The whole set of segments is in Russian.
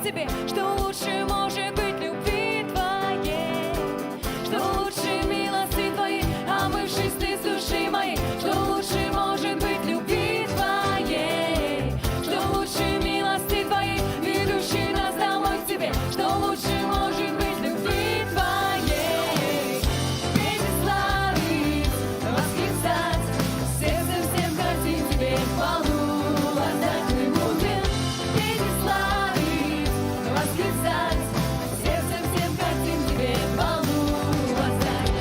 тебе, что лучше может быть любви твоей, что лучше милости твоей, омывшись ты с души моей, что лучше может быть любви твоей, что лучше милости твоей, ведущей нас домой к тебе, что лучше может быть любви твоей. Петь и славить, восклицать, сердцем всем хотим тебе хвалу воздать мы будем. Петь и славить, восклицать, сердцем всем хотим тебе хвалу воздать.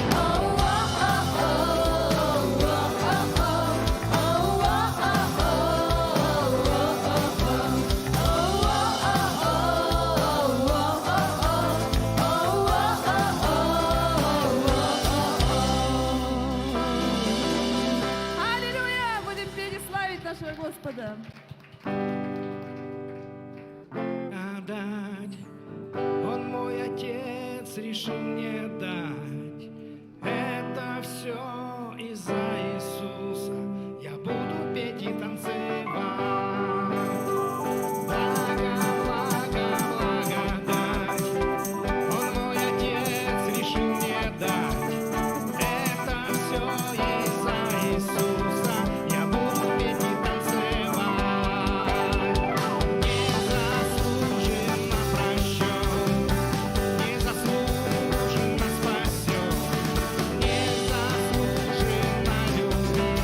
Аллилуйя! Будем петь и славить нашего Господа. Отдать. Он мой отец, решил мне дать. Это все из-за Иисуса. Я буду петь и танцевать. Благо, благо, благодать. Он мой отец, решил мне дать. Это все из-за Иисуса. Я буду петь и танцевать. Незаслуженно прощен, незаслуженно спасен, незаслуженно любим,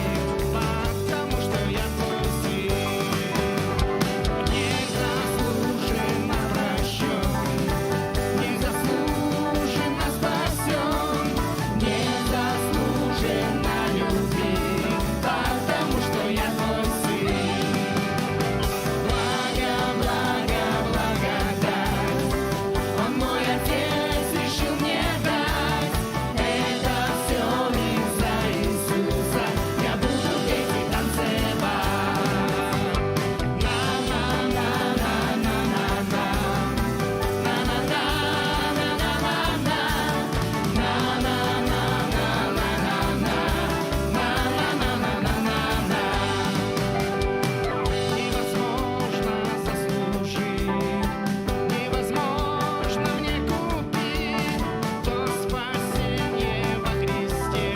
потому что я твой сын. Незаслуженно прощен, незаслуженно спасен, незаслуженно любим, потому что я твой сын. Благо, благо, благодать. Он мой отец, решил мне дать. Это все из-за Иисуса. Я буду петь и танцевать. Невозможно заслужить, невозможно мне купить то спасение во Христе,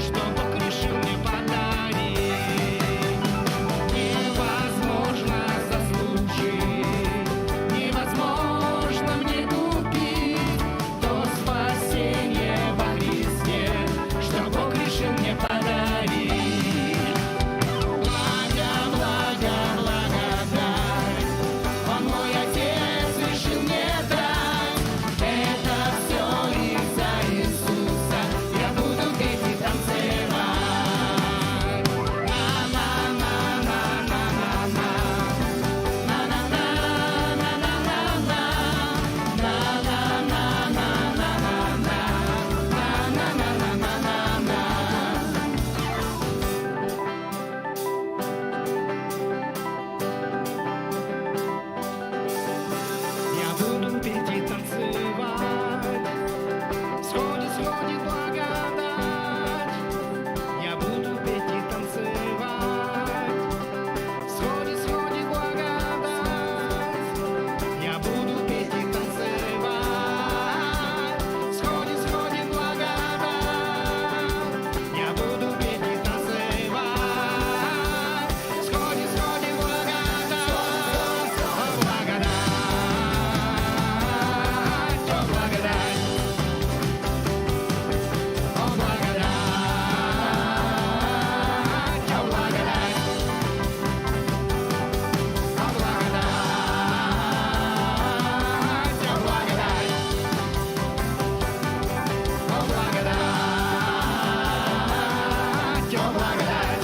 что Бог решил мне подарить. Невозможно заслужить, невозможно мне купить то спасение во Христе, что Бог решил мне подарить. Благо, благо, благодать. Он мой отец, решил мне дать. Это все из-за Иисуса. Я буду петь и танцевать. Я буду петь и танцевать. Сходит, сходит благодать. Я буду петь и танцевать. Сходит, сходит благодать. Я буду петь и танцевать. Сходит, сходит благодать. Я буду петь и танцевать. Сходит, сходит благодать. О, благодать. О, благодать. О, благодать. О, благодать. О, благодать. О, благодать. О, благодать.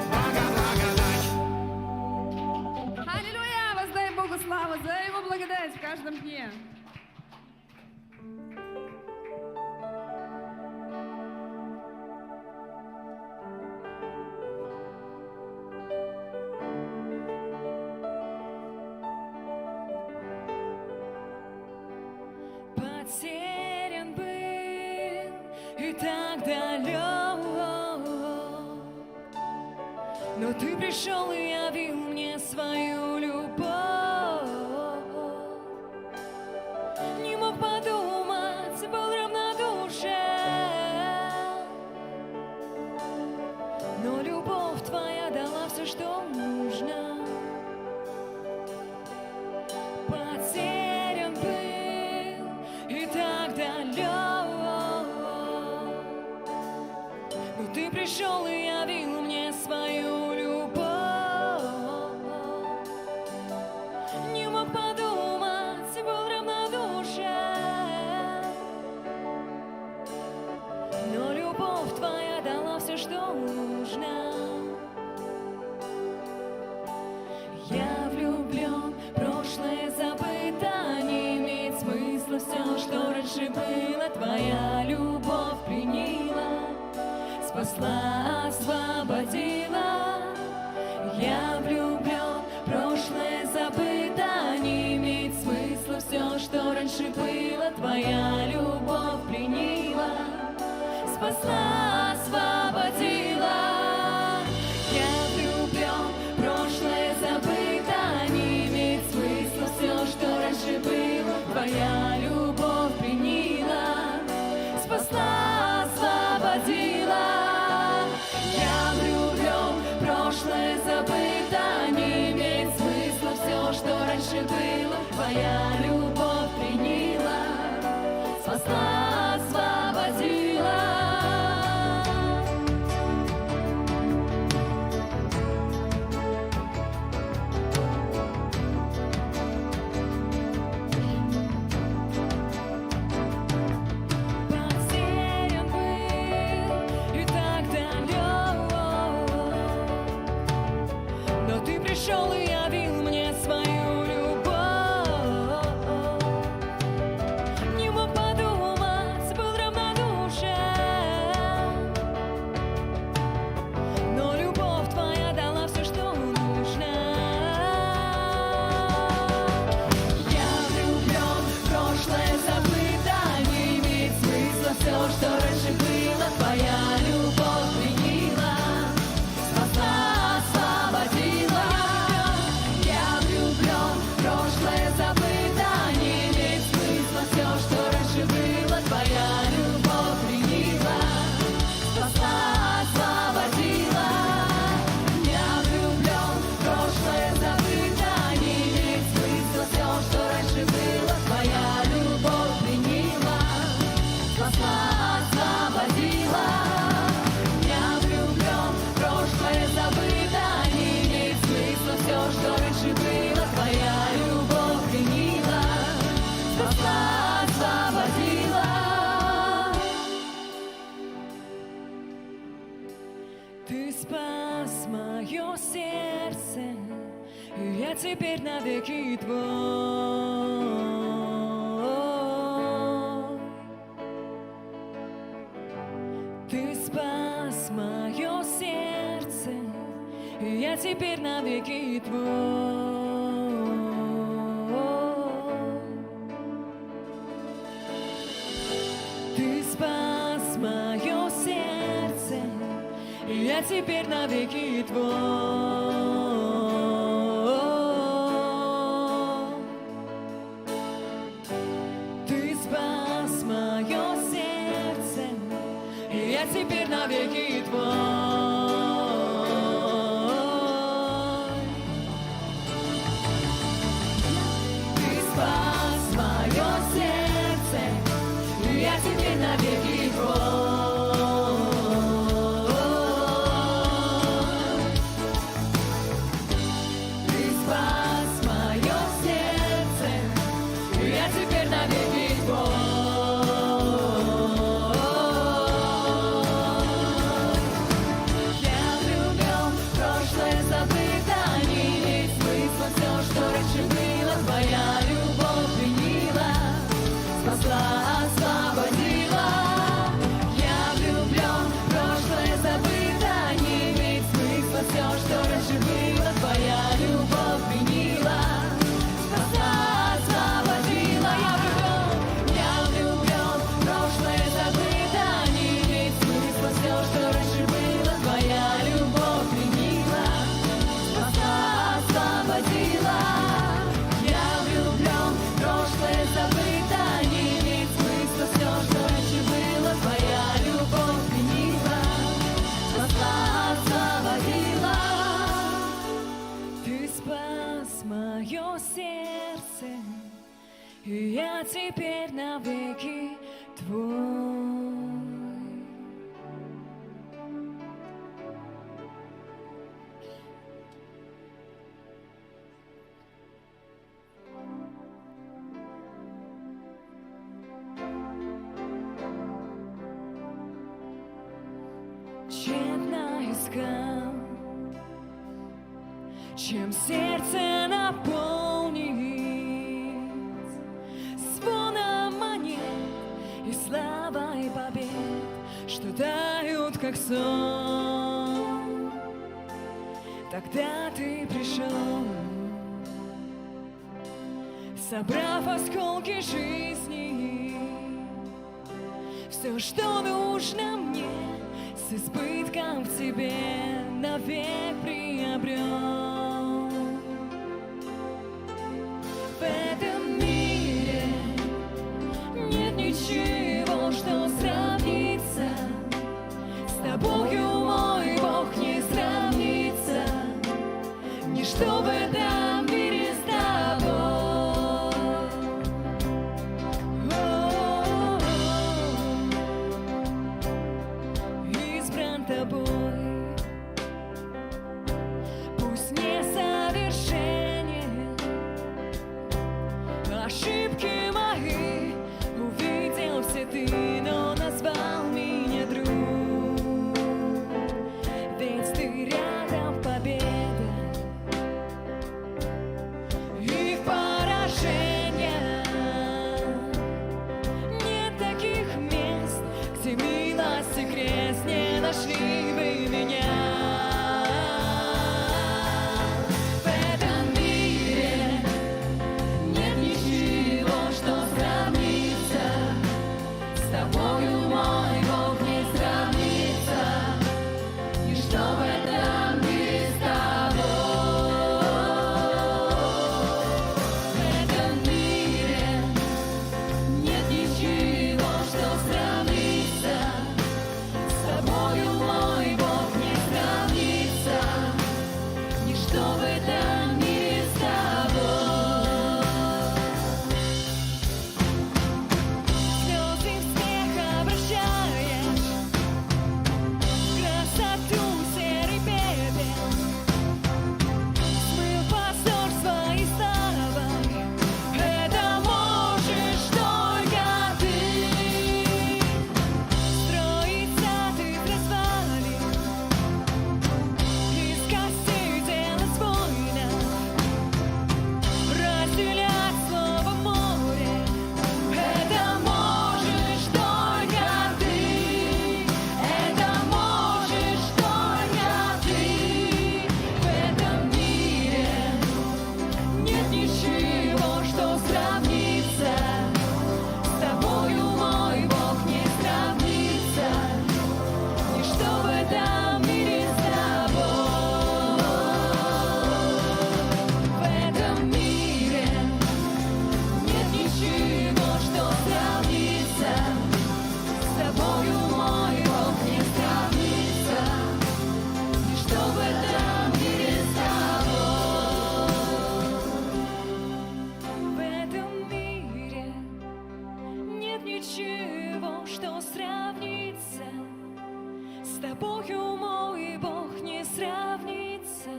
Благодать. Аллилуйя! Воздай Богу славу за Его благодать в каждом дне. Потерян был и так далек Но ты пришел и явил мне свою любовь. Не мог подумать, был равнодушен, но любовь твоя дала все, что нужно. Потерян был и так далек, но ты пришел и явил мне свою любовь. Не мог подумать, был равнодушен, но любовь твоя дала все, что нужно. Я влюблен, прошлое забыто, не имеет смысла все, что раньше было. Твоя любовь пленила, спасла, освободила. Я влюблен, прошлое забыто, не имеет смысла все, что раньше было. Твоя любовь пленила, спасла, освободила. Я влюблен, прошлое забыто, не имеет смысла все, что раньше было. Твоя любовь пленила, спасла, освободила. Я влюблен, прошлое забыто, не имеет смысла все, что раньше было. Твоя любовь пленила, спасла, освободила. Потерян был и так далек, но ты пришел и явил мне свою любовь. Не мог подумать, был равнодушен, но любовь твоя дала все, что нужно. Я влюблен, прошлое забыто, не имеет смысла все, что раньше было. Твоя любовь пленила, спасла, освободила. Я влюблен, прошлое забыто, не имеет смысла все, что раньше было. Твоя любовь пленила, спасла, освободила. Я влюблен, прошлое забыто, не имеет смысла все, что раньше было. Твоя любовь пленила, спасла, освободила. Я влюблен, прошлое забыто, не имеет смысла все, что раньше было. Твоя любовь пленила, спасла, освободила. Ты спас мое сердце, и я теперь навеки твой. Ты спас мое сердце, и я теперь навеки твой. Ты спас мое сердце, и я теперь навеки твой. Ты спас мое сердце, и я теперь навеки твой. Ты спас мое сердце, и я теперь навеки твой. Ты спас мое сердце, и я теперь навеки твой. Я влюблен, прошлое забыто, не имеет смысла все, что раньше было. Твоя любовь пленила, спасла, освободила. тщетно искал, чем сердце наполнить звоном монет и славой побед, что тают, как сон. Тогда ты пришел, собрав осколки жизни, все, что нужно мне, с избытком в тебе навек приобрел. В этом мире нет ничего, что сравнится с тобою, мой Бог, не сравнится. Ничто в этом мире с тобой. Избран тобой. Пусть несовершенен, ошибки мои увидел все ты, но назвал меня друг. Ведь ты рядом, победа, и в поражениях нет таких мест, где милость и крест не нашли бы меня. В этом мире нет ничего, что сравнится с тобою, мой Бог, не сравнится. Ничто в этом мире с тобой. В этом мире нет ничего, что сравнится с тобою, мой Бог, не сравнится. Ничто в этом мире с тобой. Слезы в смех обращаешь, красоту серый пепел, смыл позор своей славой. Это можешь только ты. Строить сад из развалин, из костей делать воинов, разделять слово море. Это можешь только ты. Это можешь только ты. В этом мире нет ничего, что сравнится с тобою, мой Бог, не сравнится. Ничто в этом мире с тобой. В этом мире нет ничего, что сравнится с тобою, мой Бог, не сравнится. Ничто в этом мире с тобой. В этом мире нет ничего, что сравнится с тобою, мой Бог, не сравнится.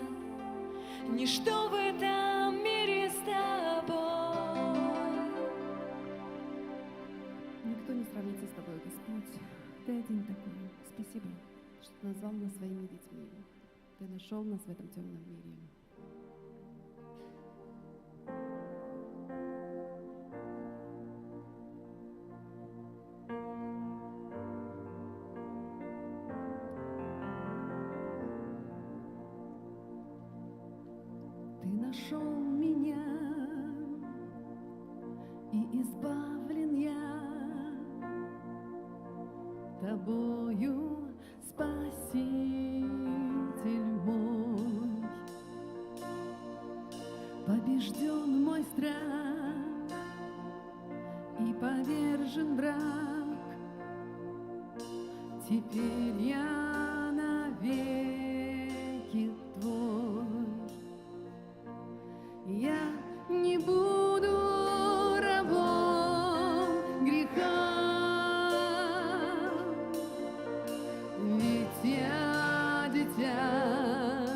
Ничто в этом мире с тобой. Никто не сравнится с тобой, Господь. Ты один такой. Спасибо, что назвал нас своими детьми. Ты нашел нас в этом темном мире. Ты нашел меня, и избавлен я тобою, Спаситель мой. Побежден мой страх и повержен враг. Теперь я навеки твой. Я не буду рабом греха, ведь я дитя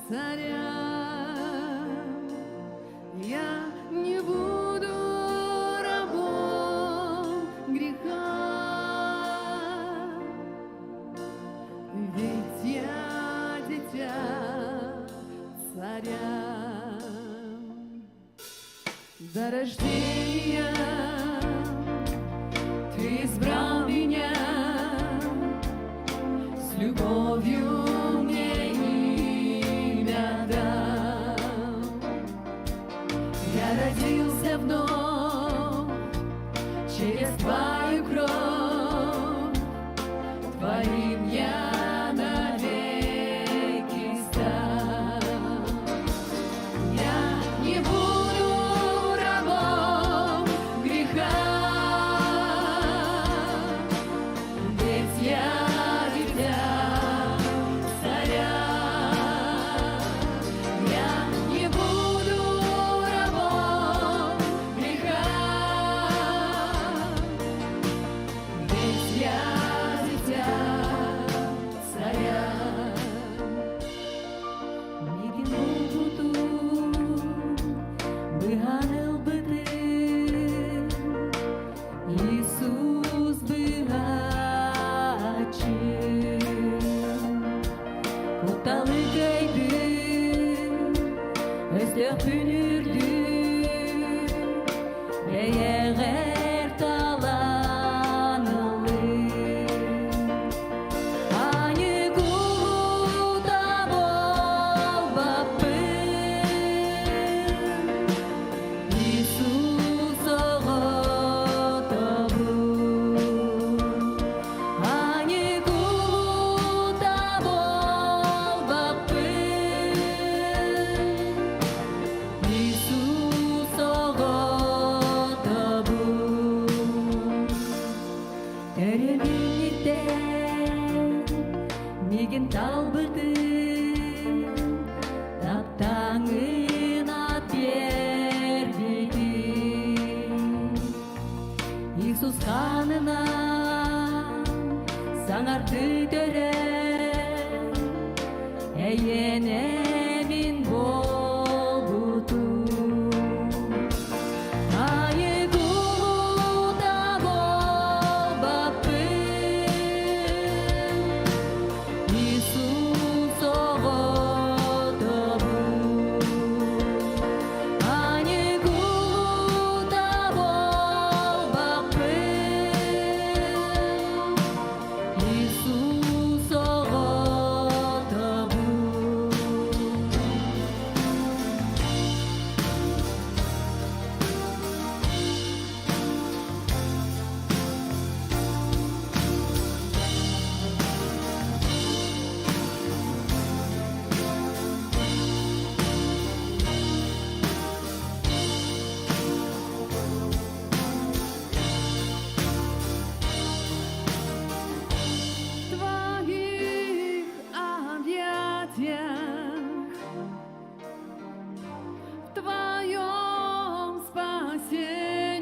царя. Я не буду рабом греха, за рождения Ты избрал меня, с любовью мне имя дал. Я родился вновь через Твою кровь, Твоим я навеки стал. Я не буду рабом греха, ведь я дитя царя. Я не буду рабом греха, ведь я дитя царя. Мигин bulbudu bıhanıl bıdı, İsus bıhaçı. Kutalı gaydı, özde pünürdü, eğer talanılı. Aynı kuluda bol bapın, İsus oğudu. Aynı kuluda bol bapın, İsus oğudu. Тереңдікте меген талбыды, таптаңын ат бербейді. Иисус қанына саңарды төрі, әйенемін болуду. Айы кулуда бол бапын, Иисус оғуду. Айы кулуда бол бапын, Иисус оғуду. В Твоих объятиях, в Твоем спасении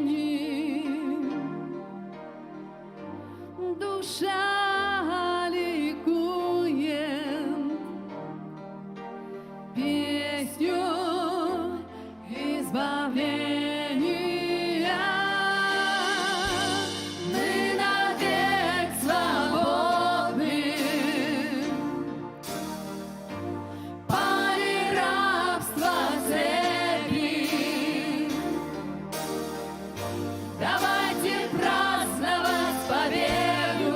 душа ликует песню избавления. Мы навек свободны, пали рабства цепи. Давайте праздновать победу,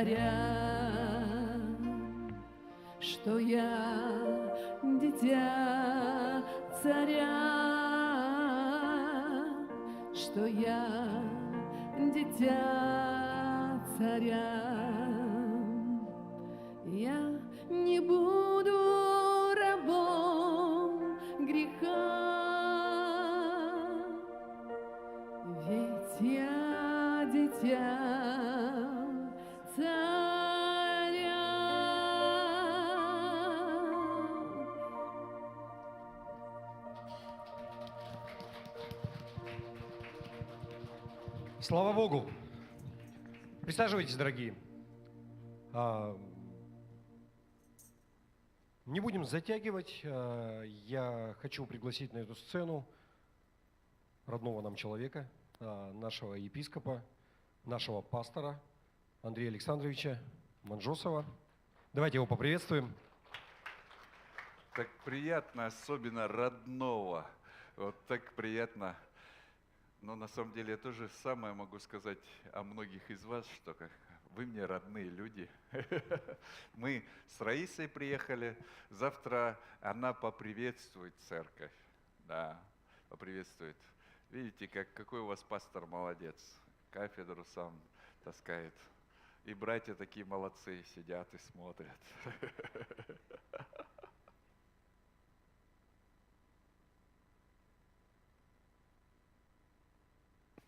царя, что я дитя царя, что я дитя царя. Я не буду рабом греха, ведь я дитя царя. Слава Богу! Присаживайтесь, дорогие. Не будем затягивать. Я хочу пригласить на эту сцену родного нам человека, нашего епископа, нашего пастора Андрея Александровича Манжосова. Давайте его поприветствуем. Так приятно, особенно родного. Вот так приятно. Но на самом деле я тоже самое могу сказать о многих из вас, что вы мне родные люди. Мы с Раисой приехали. Завтра она поприветствует церковь. Да, поприветствует. Видите, какой у вас пастор молодец. Кафедру сам таскает. И братья такие молодцы, сидят и смотрят.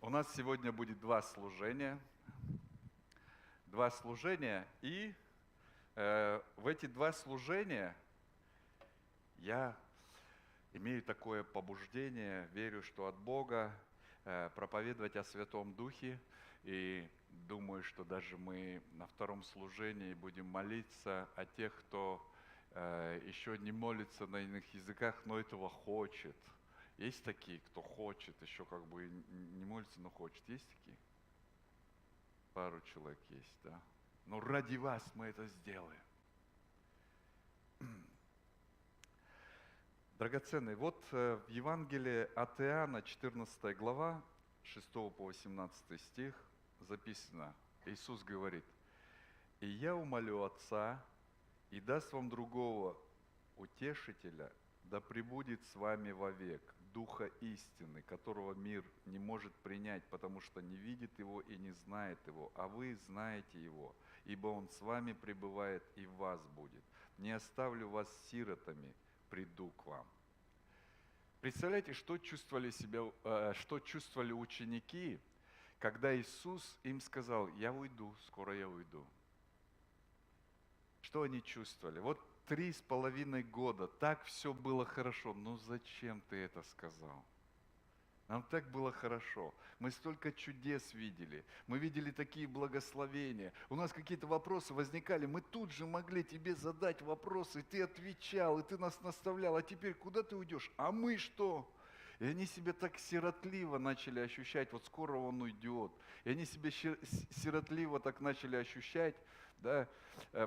У нас сегодня будет два служения, и в эти два служения я имею такое побуждение, верю, что от Бога, проповедовать о Святом Духе, и думаю, что даже мы на втором служении будем молиться о тех, кто еще не молится на иных языках, но этого хочет. Есть такие, кто хочет, еще как бы не молится, но хочет? Есть такие? Пару человек есть, да? Но ради вас мы это сделаем. Драгоценные, вот в Евангелии от Иоанна, 14 глава, 6 по 18 стих записано, Иисус говорит: «И я умолю Отца, и даст вам другого утешителя, да пребудет с вами вовек, Духа истины, которого мир не может принять, потому что не видит Его и не знает Его, а вы знаете Его, ибо Он с вами пребывает и в вас будет. Не оставлю вас сиротами, приду к вам». Представляете, что чувствовали ученики, когда Иисус им сказал: «Я уйду, скоро я уйду». Что они чувствовали? Вот 3,5 года, так все было хорошо. Ну зачем ты это сказал? Нам так было хорошо. Мы столько чудес видели. Мы видели такие благословения. У нас какие-то вопросы возникали. Мы тут же могли тебе задать вопросы. И ты отвечал, и ты нас наставлял. А теперь куда ты уйдешь? А мы что? И они себя так сиротливо начали ощущать. Вот скоро он уйдет. И они себя сиротливо так начали ощущать. Да?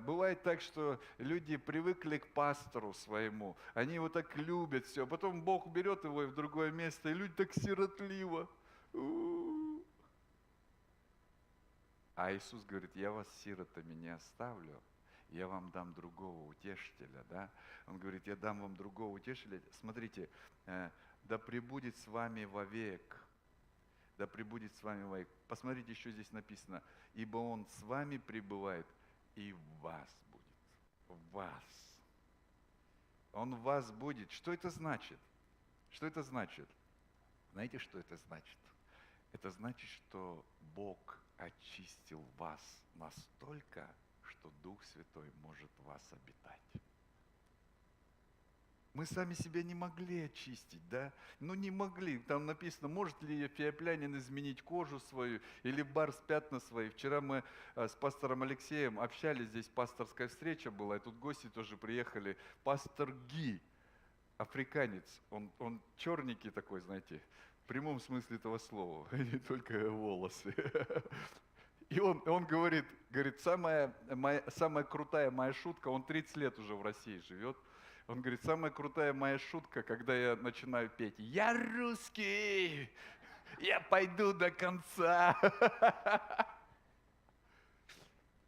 Бывает так, что люди привыкли к пастору своему, они его так любят, все, а потом Бог берет его и в другое место, и люди так сиротливо. А Иисус говорит: «Я вас сиротами не оставлю, я вам дам другого утешителя». Да? Он говорит: «Я дам вам другого утешителя». Смотрите, да пребудет с вами вовек. Да пребудет с вами вовек. Посмотрите, еще здесь написано: «Ибо Он с вами пребывает и в вас будет». В вас. Он в вас будет. Что это значит? Что это значит? Знаете, что это значит? Это значит, что Бог очистил вас настолько, что Дух Святой может в вас обитать. Мы сами себя не могли очистить, да? Ну не могли. Там написано, может ли эфиоплянин изменить кожу свою или барс пятна свои. Вчера мы с пастором Алексеем общались, здесь пасторская встреча была, и тут гости тоже приехали. Пастор Ги, африканец, он черненький такой, знаете, в прямом смысле этого слова, не только волосы. И он говорит, самая крутая моя шутка, он 30 лет уже в России живет. Он говорит: самая крутая моя шутка, когда я начинаю петь: «Я русский, я пойду до конца».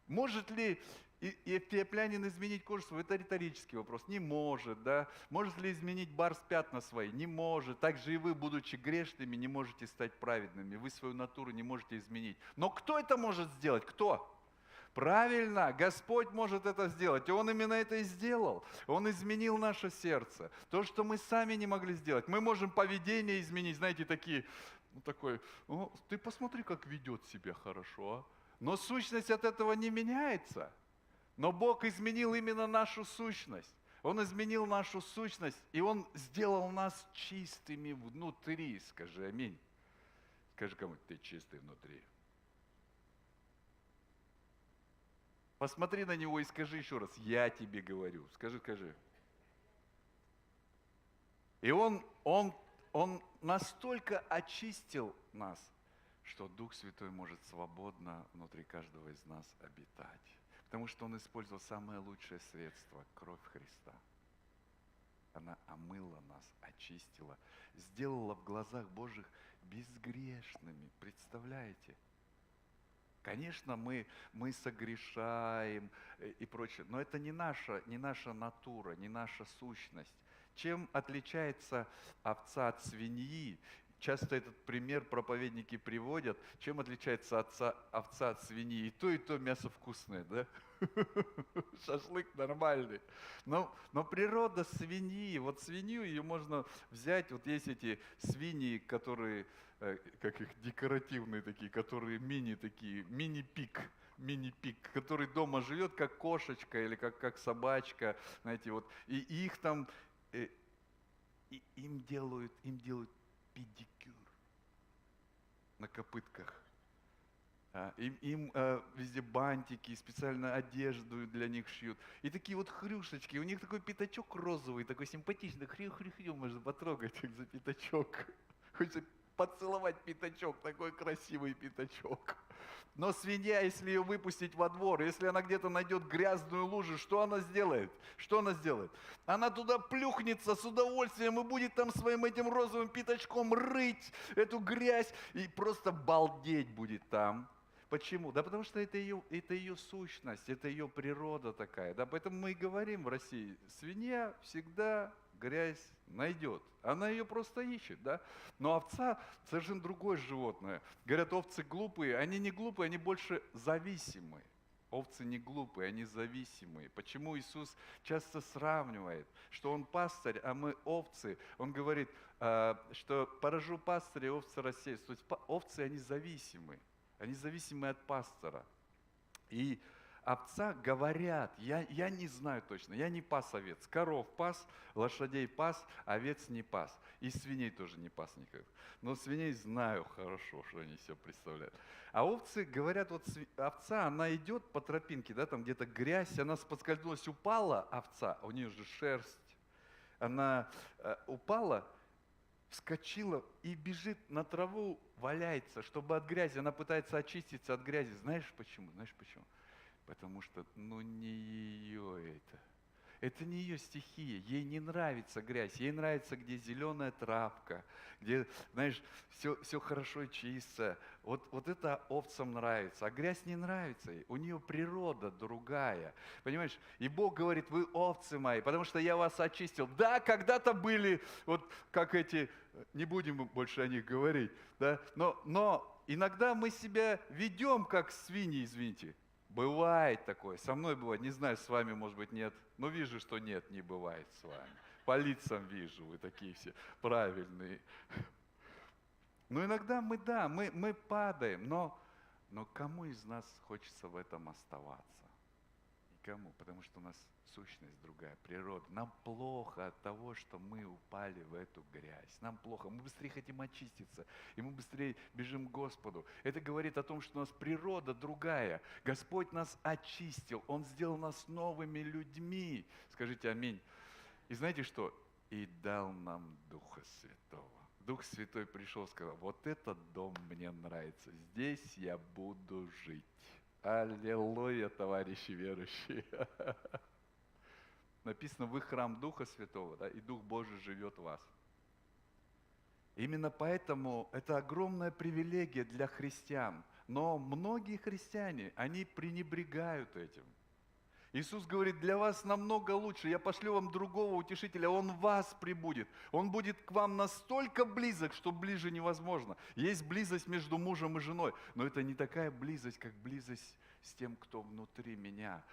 Может ли эфиоплянин изменить кожу свою? Это риторический вопрос. Не может, да? Может ли изменить барс пятна свои? Не может. Так же и вы, будучи грешными, не можете стать праведными. Вы свою натуру не можете изменить. Но кто это может сделать? Кто? Правильно, Господь может это сделать. И Он именно это и сделал. Он изменил наше сердце. То, что мы сами не могли сделать. Мы можем поведение изменить. Знаете, такие, такой, ты посмотри, как ведет себя хорошо. А? Но сущность от этого не меняется. Но Бог изменил именно нашу сущность. Он изменил нашу сущность, и Он сделал нас чистыми внутри. Скажи аминь. Скажи кому-то, ты чистый внутри. Посмотри на него и скажи еще раз, я тебе говорю. Скажи. И он настолько очистил нас, что Дух Святой может свободно внутри каждого из нас обитать. Потому что Он использовал самое лучшее средство – кровь Христа. Она омыла нас, очистила, сделала в глазах Божьих безгрешными. Представляете? Конечно, мы согрешаем и прочее, но это не наша натура, не наша сущность. Чем отличается овца от свиньи? Часто этот пример проповедники приводят. Чем отличается овца от свиньи? И то мясо вкусное, да? Шашлык нормальный. Но природа свиньи, вот свинью ее можно взять, вот есть эти свиньи, которые, как их, декоративные такие, которые мини-пик, который дома живет, как кошечка или как собачка, знаете, вот, и их там, им делают педикюр на копытках. Им везде бантики, специально одежду для них шьют. И такие вот хрюшечки. У них такой пятачок розовый, такой симпатичный. Хрю-хрю-хрю, можно потрогать их за пятачок. Хочется поцеловать пятачок, такой красивый пятачок. Но свинья, если ее выпустить во двор, если она где-то найдет грязную лужу, что она сделает? Она туда плюхнется с удовольствием и будет там своим этим розовым пятачком рыть эту грязь и просто балдеть будет там. Почему? Да потому что это ее сущность, это ее природа такая. Да, поэтому мы и говорим в России, свинья всегда грязь найдет. Она ее просто ищет, да? Но овца совершенно другое животное. Говорят, овцы глупые. Они не глупые, они больше зависимые. Овцы не глупые, они зависимые. Почему Иисус часто сравнивает, что Он пастырь, а мы овцы? Он говорит, что поражу пастыря, овцы рассеются. То есть овцы, они зависимы от пастора. И овца, говорят, я не знаю точно, я не пас овец. Коров пас, лошадей пас, овец не пас. И свиней тоже не пас никак. Но свиней знаю хорошо, что они все представляют. А овцы, говорят, вот овца, она идет по тропинке, да, там где-то грязь, она поскользнулась, упала, овца, у нее же шерсть. Она упала, вскочила и бежит на траву, валяется, чтобы от грязи, она пытается очиститься от грязи. Знаешь почему? Потому что, не ее это. Это не ее стихия. Ей не нравится грязь. Ей нравится, где зеленая травка, где, знаешь, все хорошо и чисто. Вот это овцам нравится. А грязь не нравится ей. У нее природа другая. Понимаешь? И Бог говорит, вы овцы мои, потому что я вас очистил. Да, когда-то были, вот как эти, не будем больше о них говорить, да, но иногда мы себя ведем как свиньи, извините. Бывает такое, со мной бывает, не знаю, с вами, может быть, нет, но вижу, что нет, не бывает с вами. По лицам вижу, вы такие все правильные. Но иногда мы падаем, но кому из нас хочется в этом оставаться? Никому, потому что у нас сущность другая, природа. Нам плохо от того, что мы упали в эту грязь. Нам плохо. Мы быстрее хотим очиститься. И мы быстрее бежим к Господу. Это говорит о том, что у нас природа другая. Господь нас очистил. Он сделал нас новыми людьми. Скажите аминь. И знаете что? И дал нам Духа Святого. Дух Святой пришел и сказал, вот этот дом мне нравится. Здесь я буду жить. Аллилуйя, товарищи верующие. Написано, вы храм Духа Святого, да, и Дух Божий живет в вас. Именно поэтому это огромная привилегия для христиан. Но многие христиане, они пренебрегают этим. Иисус говорит, для вас намного лучше, я пошлю вам другого утешителя, он в вас прибудет. Он будет к вам настолько близок, что ближе невозможно. Есть близость между мужем и женой, но это не такая близость, как близость с тем, кто внутри меня.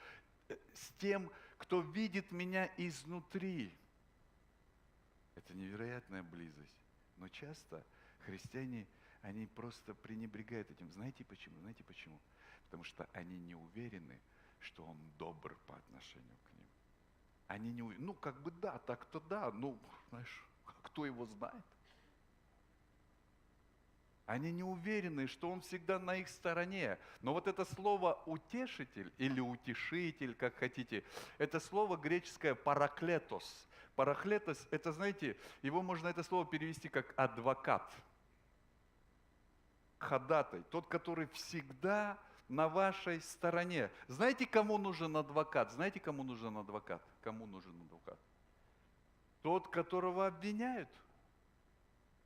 С тем, кто видит меня изнутри. Это невероятная близость. Но часто христиане, они просто пренебрегают этим. Знаете почему? Знаете почему? Потому что они не уверены, что он добр по отношению к ним. Они не уверены. Ну, как бы да, так-то да. Ну, знаешь, кто его знает? Они не уверены, что он всегда на их стороне. Но вот это слово «утешитель» или «утешитель», как хотите, это слово греческое «параклетос». Параклетос, это, знаете, его можно это слово перевести как «адвокат». Ходатай, тот, который всегда на вашей стороне. Знаете, кому нужен адвокат? Знаете, кому нужен адвокат? Кому нужен адвокат? Тот, которого обвиняют.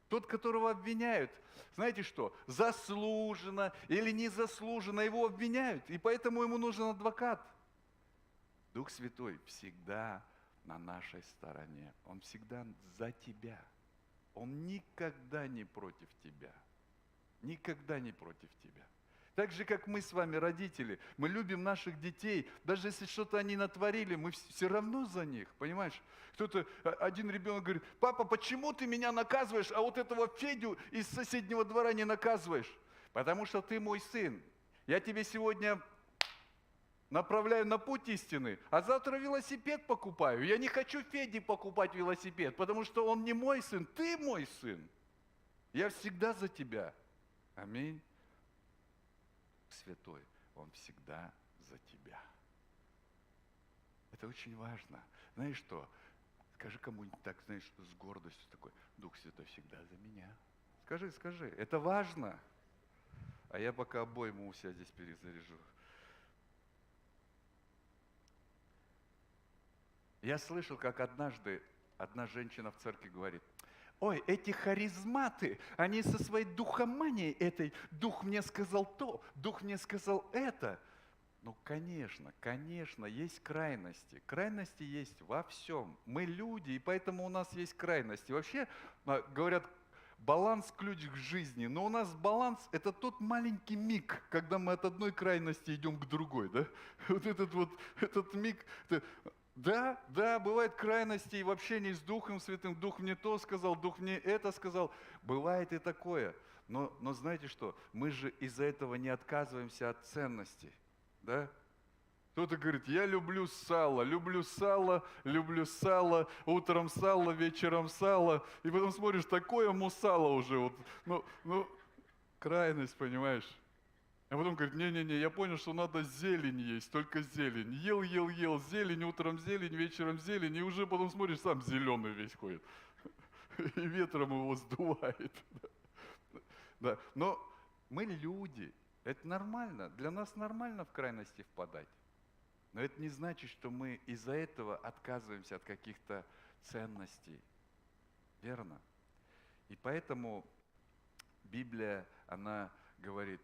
Тот, которого обвиняют. Знаете что? Заслуженно или незаслуженно его обвиняют. И поэтому ему нужен адвокат. Дух Святой всегда на нашей стороне. Он всегда за тебя. Он никогда не против тебя. Никогда не против тебя. Так же, как мы с вами, родители, мы любим наших детей, даже если что-то они натворили, мы все равно за них, понимаешь? Кто-то, один ребенок говорит, папа, почему ты меня наказываешь, а вот этого Федю из соседнего двора не наказываешь? Потому что ты мой сын. Я тебе сегодня направляю на путь истины, а завтра велосипед покупаю. Я не хочу Феде покупать велосипед, потому что он не мой сын, ты мой сын. Я всегда за тебя. Аминь. Святой, Он всегда за тебя. Это очень важно. Знаешь что? Скажи кому-нибудь так, знаешь, с гордостью такой, Дух Святой всегда за меня. Скажи. Это важно. А я пока обойму у себя здесь перезаряжу. Я слышал, как однажды одна женщина в церкви говорит, ой, эти харизматы, они со своей духоманией этой, дух мне сказал то, дух мне сказал это. Ну, конечно, есть крайности. Крайности есть во всем. Мы люди, и поэтому у нас есть крайности. Вообще, говорят, баланс – ключ к жизни. Но у нас баланс – это тот маленький миг, когда мы от одной крайности идем к другой. Да? Вот этот миг… Да, бывают крайности и в общении с Духом Святым. Дух мне то сказал, Дух мне это сказал. Бывает и такое. Но знаете что? Мы же из-за этого не отказываемся от ценностей. Да? Кто-то говорит, я люблю сало, утром сало, вечером сало. И потом смотришь, такое мусало уже. Вот, крайность, понимаешь? А потом говорит, не-не-не, я понял, что надо зелень есть, только зелень. Ел, зелень, утром зелень, вечером зелень, и уже потом смотришь, сам зеленый весь ходит. И ветром его сдувает. Да. Но мы люди, это нормально, для нас нормально в крайности впадать. Но это не значит, что мы из-за этого отказываемся от каких-то ценностей. Верно? И поэтому Библия, она говорит,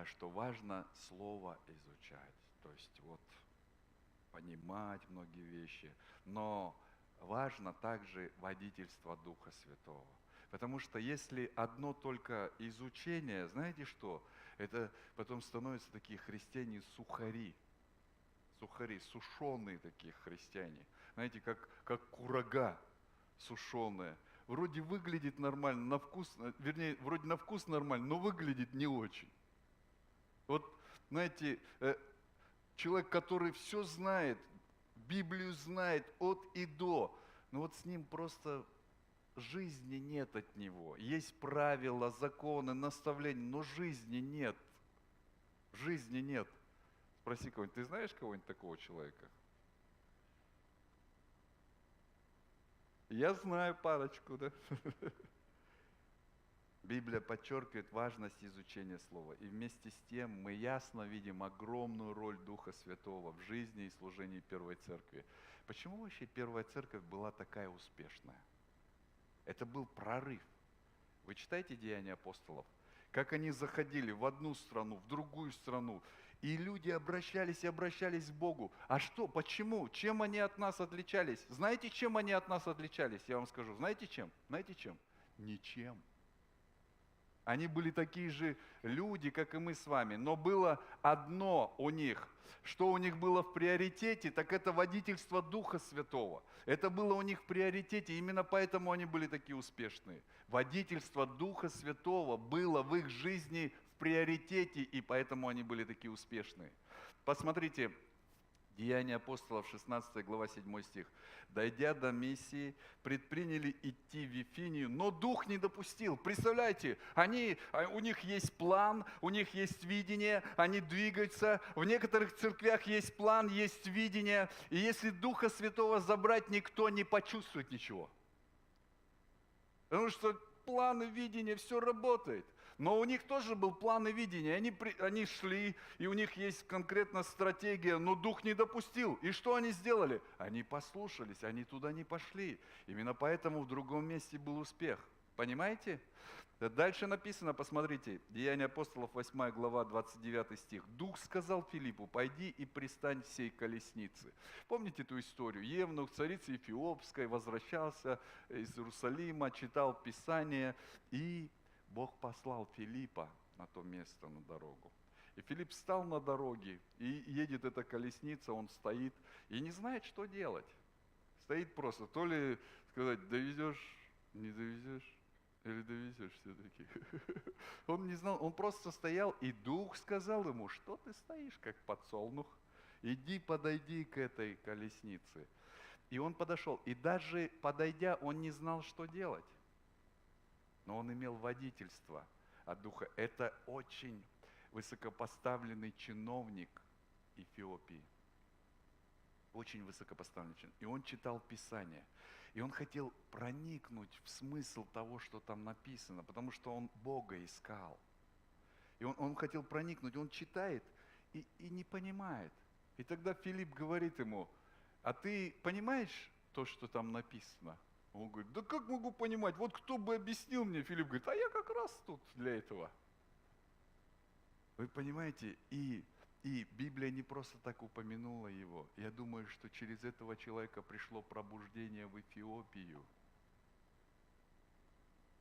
что важно слово изучать, то есть вот понимать многие вещи, но важно также водительство Духа Святого. Потому что если одно только изучение, знаете что, это потом становятся такие христиане-сухари, сушеные такие христиане, знаете, как курага сушеная. Вроде выглядит нормально, на вкус, вернее, вроде на вкус нормально, но выглядит не очень. Вот, знаете, человек, который все знает, Библию знает от и до, но вот с ним просто жизни нет от него. Есть правила, законы, наставления, но жизни нет. Жизни нет. Спроси кого-нибудь, ты знаешь кого-нибудь такого человека? Я знаю парочку, да? Библия подчеркивает важность изучения Слова. И вместе с тем мы ясно видим огромную роль Духа Святого в жизни и служении Первой Церкви. Почему вообще Первая Церковь была такая успешная? Это был прорыв. Вы читаете Деяния апостолов? как они заходили в одну страну, в другую страну, и люди обращались и обращались к Богу. А что, почему? Чем они от нас отличались? Знаете, чем они от нас отличались? Я вам скажу. Знаете чем? Знаете чем? Ничем. Они были такие же люди, как и мы с вами, но было одно у них. Что у них было в приоритете, так это водительство Духа Святого. Это было у них в приоритете, именно поэтому они были такие успешные. Водительство Духа Святого было в их жизни в приоритете, и поэтому они были такие успешные. Посмотрите, Деяния апостолов, 16 глава, 7 стих. «Дойдя до Миссии, предприняли идти в Вифинию, но Дух не допустил». Представляете, у них есть план, у них есть видение, они двигаются. В некоторых церквях есть план, есть видение. И если Духа Святого забрать, никто не почувствует ничего. Потому что планы, видение, все работает. Но у них тоже был план и видение. Они шли, и у них есть конкретно стратегия, но Дух не допустил. И что они сделали? Они послушались, они туда не пошли. Именно поэтому в другом месте был успех. Понимаете? Дальше написано, посмотрите, Деяния апостолов, 8 глава, 29 стих. «Дух сказал Филиппу, пойди и пристань в сей колеснице». Помните эту историю? Евнух, царица Эфиопской, возвращался из Иерусалима, читал Писание, и Бог послал Филиппа на то место, на дорогу. И Филипп встал на дороге, и едет эта колесница, он стоит и не знает, что делать. Стоит просто, то ли сказать, довезешь, не довезешь, или довезешь все-таки. Он не знал, он просто стоял, и Дух сказал ему, что ты стоишь, как подсолнух, иди подойди к этой колеснице. И он подошел, и даже подойдя, он не знал, что делать. Но он имел водительство от Духа. Это очень высокопоставленный чиновник Эфиопии. Очень высокопоставленный чиновник. И он читал Писание. И он хотел проникнуть в смысл того, что там написано, потому что он Бога искал. И он хотел проникнуть, он читает и не понимает. И тогда Филипп говорит ему, а ты понимаешь то, что там написано? Он говорит, да как могу понимать, вот кто бы объяснил мне? Филипп говорит, а я как раз тут для этого. Вы понимаете, и Библия не просто так упомянула его. Я думаю, что через этого человека пришло пробуждение в Эфиопию.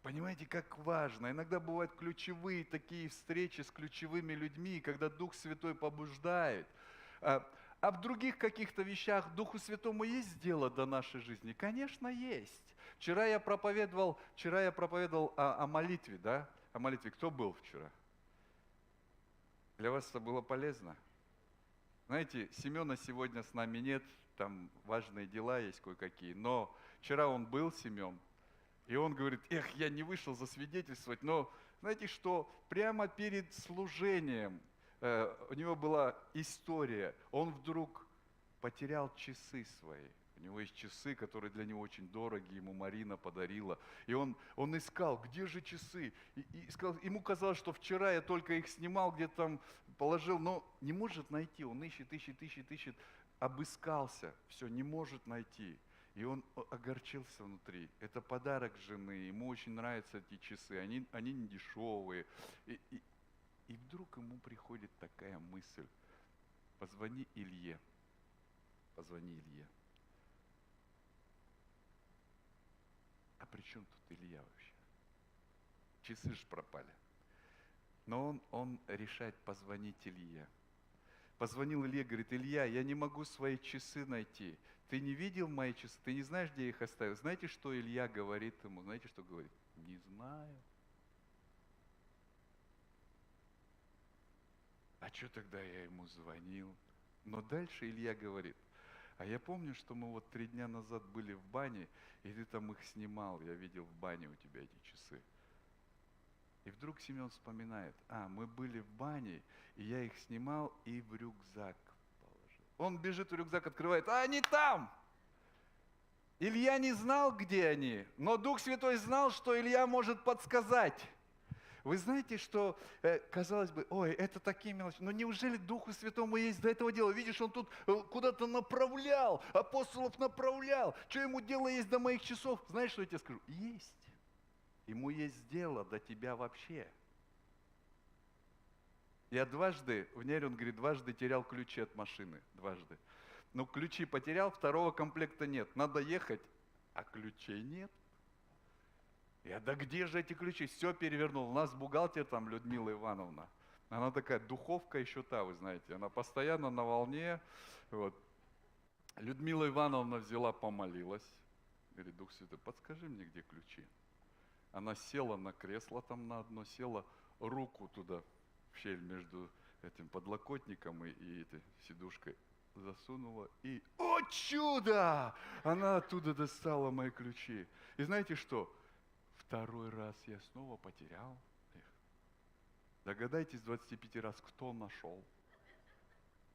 Понимаете, как важно. Иногда бывают ключевые такие встречи с ключевыми людьми, когда Дух Святой побуждает. А в других каких-то вещах Духу Святому есть дело до нашей жизни? Конечно, есть. Вчера я проповедовал о молитве, да? О молитве. Кто был вчера? Для вас это было полезно? Знаете, Семена сегодня с нами нет, там важные дела есть кое-какие, но вчера он был, Семен, и он говорит, я не вышел засвидетельствовать, но знаете что, прямо перед служением у него была история, он вдруг потерял часы свои. У него есть часы, которые для него очень дороги, ему Марина подарила. И он искал, где же часы? И сказал, ему казалось, что вчера я только их снимал, где-то там положил, но не может найти. Он ищет, обыскался, все, не может найти. И он огорчился внутри. Это подарок жены, ему очень нравятся эти часы, они не дешевые. И вдруг ему приходит такая мысль, позвони Илье. А при чем тут Илья вообще? Часы же пропали. Но он решает позвонить Илье. Позвонил Илье, говорит, Илья, я не могу свои часы найти. Ты не видел мои часы? Ты не знаешь, где я их оставил? Знаете, что Илья говорит ему? Знаете, что говорит? Не знаю. А что тогда я ему звонил? Но дальше Илья говорит, а я помню, что мы вот 3 дня назад были в бане, и ты там их снимал, я видел в бане у тебя эти часы. И вдруг Семен вспоминает, мы были в бане, и я их снимал и в рюкзак положил. Он бежит в рюкзак, открывает, а они там! Илья не знал, где они, но Дух Святой знал, что Илья может подсказать. Вы знаете, что, казалось бы, это такие мелочи, но неужели Духу Святому есть до этого дела? Видишь, он тут куда-то направлял, апостолов направлял. Что ему дело есть до моих часов? Знаешь, что я тебе скажу? Есть. Ему есть дело до тебя вообще. Я дважды, в Нере, он говорит, дважды терял ключи от машины, дважды. Ну, ключи потерял, второго комплекта нет. Надо ехать, а ключей нет. Я, да где же эти ключи? Все перевернул. У нас бухгалтер там Людмила Ивановна. Она такая духовка еще та, вы знаете. Она постоянно на волне. Вот. Людмила Ивановна взяла, помолилась. Говорит, Дух Святой, подскажи мне, где ключи. Она села на кресло там на одно, села руку туда, в щель между этим подлокотником и этой сидушкой засунула. И, о чудо! Она оттуда достала мои ключи. И знаете что? Второй раз я снова потерял их. Догадайтесь, 25 раз, кто нашел?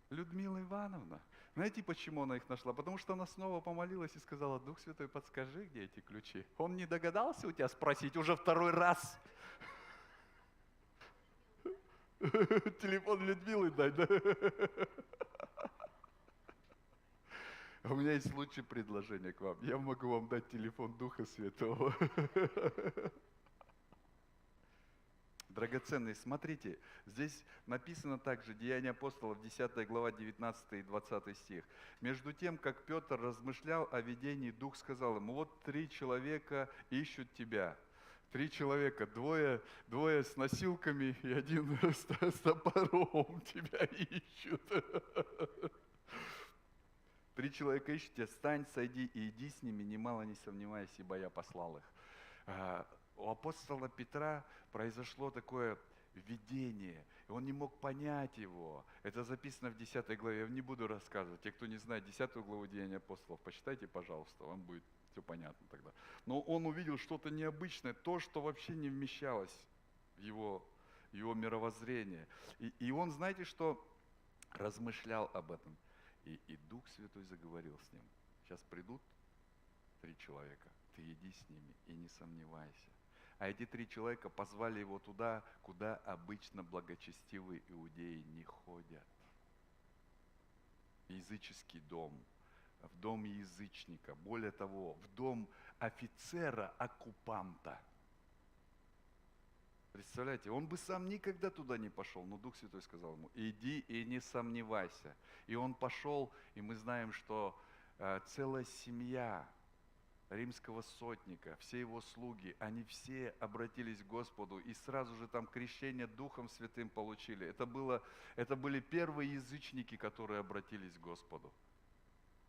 Людмила Ивановна. Знаете, почему она их нашла? Потому что она снова помолилась и сказала, Дух Святой, подскажи, где эти ключи. Он не догадался у тебя спросить уже второй раз. Телефон Людмилы дай, да? У меня есть лучшее предложение к вам. Я могу вам дать телефон Духа Святого. Драгоценные, смотрите, здесь написано также, Деяния апостолов, 10 глава, 19 и 20 стих. Между тем, как Петр размышлял о видении, Дух сказал ему, вот 3 человека ищут тебя. 3 человека, двое с носилками и 1 с топором тебя ищут. 3 человека ищут тебя, встань, сойди и иди с ними, немало не сомневаясь, ибо я послал их. У апостола Петра произошло такое видение, и он не мог понять его. Это записано в 10 главе, я не буду рассказывать. Те, кто не знает 10 главу Деяния апостолов, почитайте, пожалуйста, вам будет все понятно тогда. Но он увидел что-то необычное, то, что вообще не вмещалось в его мировоззрение. И он, знаете, что размышлял об этом. И Дух Святой заговорил с ним. Сейчас придут 3 человека, ты иди с ними и не сомневайся. А эти 3 человека позвали его туда, куда обычно благочестивые иудеи не ходят. В языческий дом, в дом язычника, более того, в дом офицера-оккупанта. Представляете, он бы сам никогда туда не пошел, но Дух Святой сказал ему, иди и не сомневайся. И он пошел, и мы знаем, что целая семья римского сотника, все его слуги, они все обратились к Господу и сразу же там крещение Духом Святым получили. Это были первые язычники, которые обратились к Господу.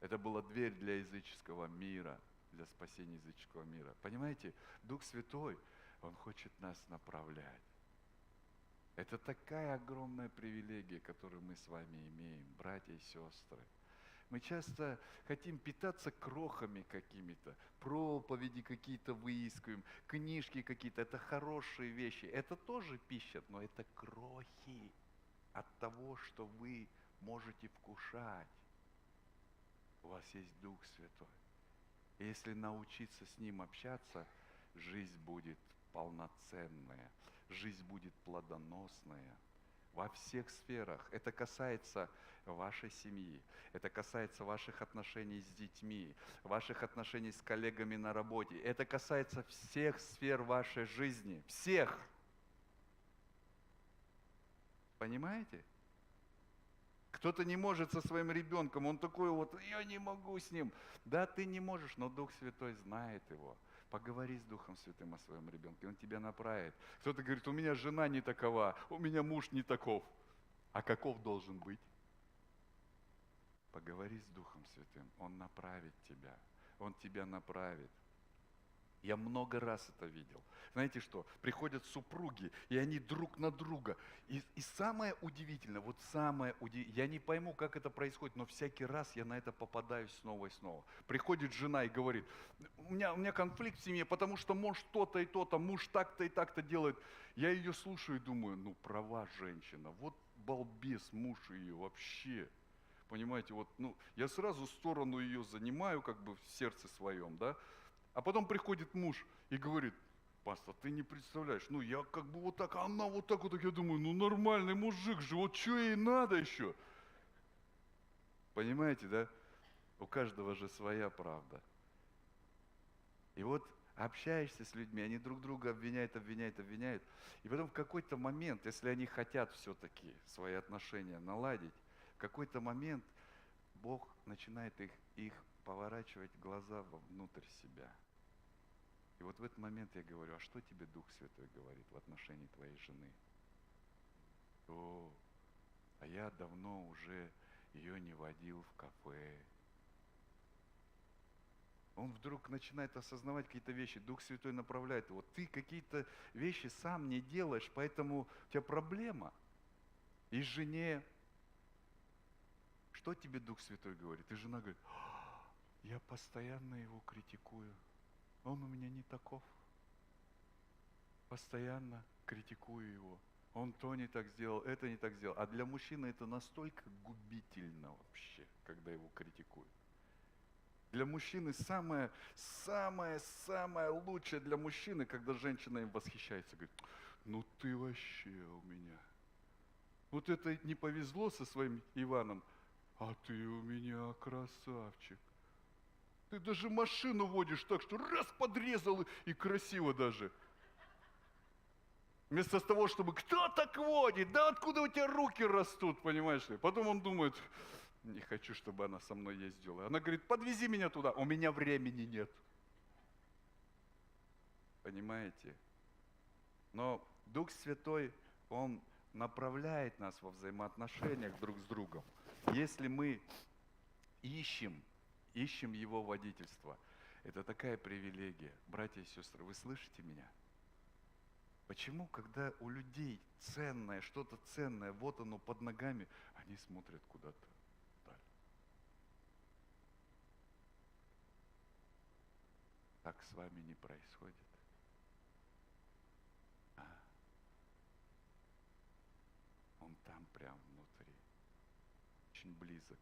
Это была дверь для языческого мира, для спасения языческого мира. Понимаете, Дух Святой, Он хочет нас направлять. Это такая огромная привилегия, которую мы с вами имеем, братья и сестры. Мы часто хотим питаться крохами какими-то, проповеди какие-то выискиваем, книжки какие-то. Это хорошие вещи. Это тоже пища, но это крохи от того, что вы можете вкушать. У вас есть Дух Святой. И если научиться с Ним общаться, жизнь будет полноценная, жизнь будет плодоносная. Во всех сферах. Это касается вашей семьи, это касается ваших отношений с детьми, ваших отношений с коллегами на работе. Это касается всех сфер вашей жизни. Всех. Понимаете? Кто-то не может со своим ребенком, он такой вот, я не могу с ним. Да, ты не можешь, но Дух Святой знает его. Поговори с Духом Святым о своем ребенке, он тебя направит. Кто-то говорит, у меня жена не такова, у меня муж не таков. А каков должен быть? Поговори с Духом Святым, он направит тебя, он тебя направит. Я много раз это видел. Знаете что? Приходят супруги, и они друг на друга. И самое удивительное, я не пойму, как это происходит, но всякий раз я на это попадаюсь снова и снова. Приходит жена и говорит, у меня конфликт в семье, потому что муж то-то и то-то, муж так-то и так-то делает. Я ее слушаю и думаю, права женщина, вот балбес муж ее вообще. Понимаете, я сразу сторону ее занимаю, как бы в сердце своем, да. А потом приходит муж и говорит, пастор, ты не представляешь, я как бы вот так, а она вот так, я думаю, нормальный мужик же, вот что ей надо еще? Понимаете, да? У каждого же своя правда. И вот общаешься с людьми, они друг друга обвиняют. И потом в какой-то момент, если они хотят все-таки свои отношения наладить, в какой-то момент Бог начинает их поворачивать глаза вовнутрь себя. И вот в этот момент я говорю, а что тебе Дух Святой говорит в отношении твоей жены? А я давно уже ее не водил в кафе. Он вдруг начинает осознавать какие-то вещи, Дух Святой направляет его. Ты какие-то вещи сам не делаешь, поэтому у тебя проблема. И жене, что тебе Дух Святой говорит? И жена говорит, я постоянно его критикую. Он у меня не таков. Постоянно критикую его. Он то не так сделал, это не так сделал. А для мужчины это настолько губительно вообще, когда его критикуют. Для мужчины самое лучшее для мужчины, когда женщина им восхищается. Говорит, ну ты вообще у меня. Вот это не повезло со своим Иваном, а ты у меня красавчик. Ты даже машину водишь так, что раз подрезал и красиво даже. Вместо того, чтобы кто так водит, да откуда у тебя руки растут, понимаешь ли? Потом он думает, не хочу, чтобы она со мной ездила. Она говорит, подвези меня туда, у меня времени нет. Понимаете? Но Дух Святой, Он направляет нас во взаимоотношениях друг с другом. Если мы ищем Его водительство, это такая привилегия. Братья и сестры, вы слышите меня? Почему, когда у людей ценное, что-то ценное, вот оно под ногами, они смотрят куда-то вдаль? Так с вами не происходит. Он там прям внутри, очень близок.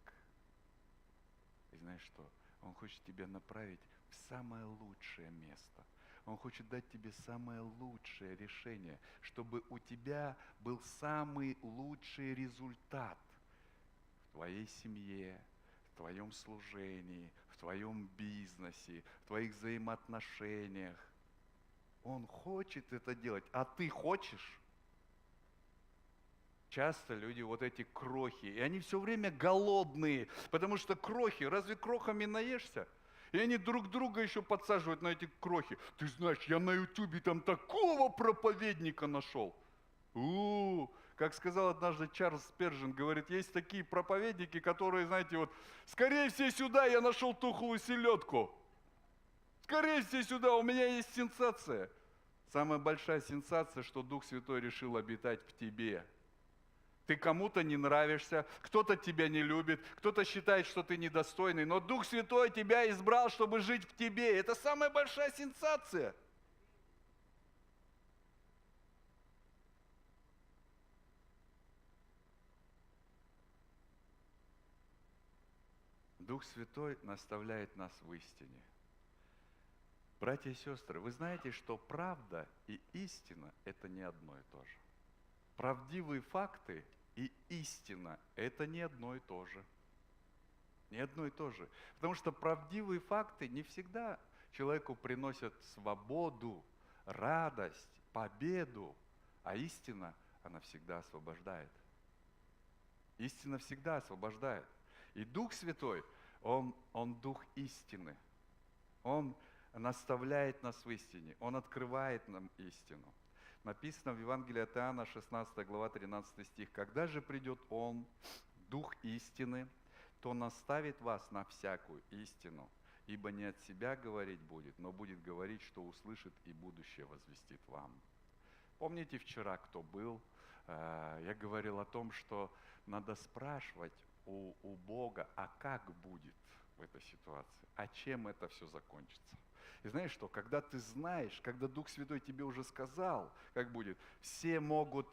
И знаешь что? Он хочет тебя направить в самое лучшее место. Он хочет дать тебе самое лучшее решение, чтобы у тебя был самый лучший результат в твоей семье, в твоем служении, в твоем бизнесе, в твоих взаимоотношениях. Он хочет это делать, а ты хочешь? Часто люди вот эти крохи, и они все время голодные, потому что крохи, разве крохами наешься? И они друг друга еще подсаживают на эти крохи. Ты знаешь, я на ютубе там такого проповедника нашел. Как сказал однажды Чарльз Спержин, говорит, есть такие проповедники, которые, знаете, вот, скорее все сюда, я нашел тухлую селедку. Скорее все сюда, у меня есть сенсация. Самая большая сенсация, что Дух Святой решил обитать в тебе. Ты кому-то не нравишься, кто-то тебя не любит, кто-то считает, что ты недостойный, но Дух Святой тебя избрал, чтобы жить в тебе. Это самая большая сенсация. Дух Святой наставляет нас в истине. Братья и сестры, вы знаете, что правда и истина – это не одно и то же. Правдивые факты и истина – это не одно и то же. Не одно и то же. Потому что правдивые факты не всегда человеку приносят свободу, радость, победу, а истина, она всегда освобождает. Истина всегда освобождает. И Дух Святой, Он Дух истины. Он наставляет нас в истине, Он открывает нам истину. Написано в Евангелии от Иоанна, 16 глава, 13 стих. «Когда же придет Он, Дух истины, то наставит вас на всякую истину, ибо не от себя говорить будет, но будет говорить, что услышит, и будущее возвестит вам». Помните вчера, кто был? Я говорил о том, что надо спрашивать у Бога, а как будет в этой ситуации, а чем это все закончится. И знаешь что, когда ты знаешь, когда Дух Святой тебе уже сказал, как будет, все могут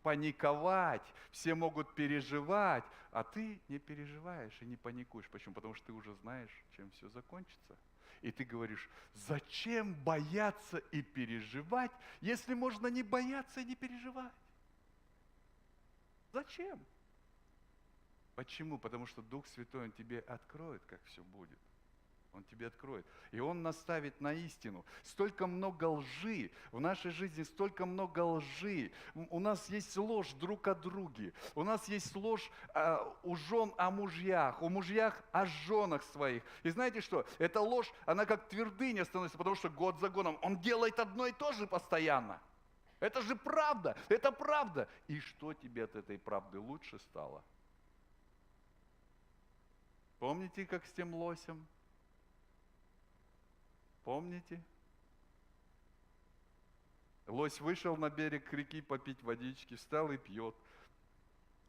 паниковать, все могут переживать, а ты не переживаешь и не паникуешь. Почему? Потому что ты уже знаешь, чем все закончится. И ты говоришь, зачем бояться и переживать, если можно не бояться и не переживать? Зачем? Почему? Потому что Дух Святой, Он тебе откроет, как все будет. Он тебе откроет. И Он наставит на истину. Столько много лжи. В нашей жизни столько много лжи. У нас есть ложь друг о друге. У нас есть ложь у жен о мужьях. У мужьях о женах своих. И знаете что? Эта ложь, она как твердыня становится, потому что год за годом он делает одно и то же постоянно. Это же правда. Это правда. И что тебе от этой правды лучше стало? Помните, как с тем лосем? Помните? Лось вышел на берег реки попить водички, встал и пьет.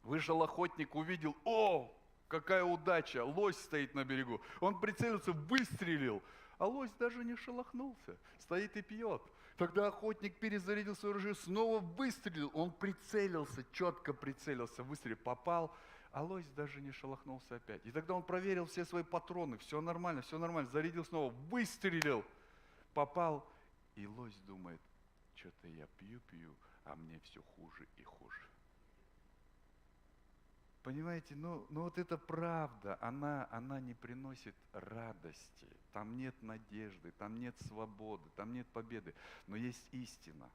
Вышел охотник, увидел, о, какая удача, лось стоит на берегу. Он прицелился, выстрелил, а лось даже не шелохнулся, стоит и пьет. Тогда охотник перезарядил свое оружие, снова выстрелил. Он прицелился, четко прицелился, выстрелил, попал, а лось даже не шелохнулся опять. И тогда он проверил все свои патроны, все нормально, зарядил снова, выстрелил, попал. И лось думает, что-то я пью, а мне все хуже и хуже. Понимаете, ну вот эта правда, она не приносит радости. Там нет надежды, там нет свободы, там нет победы. Но есть истина.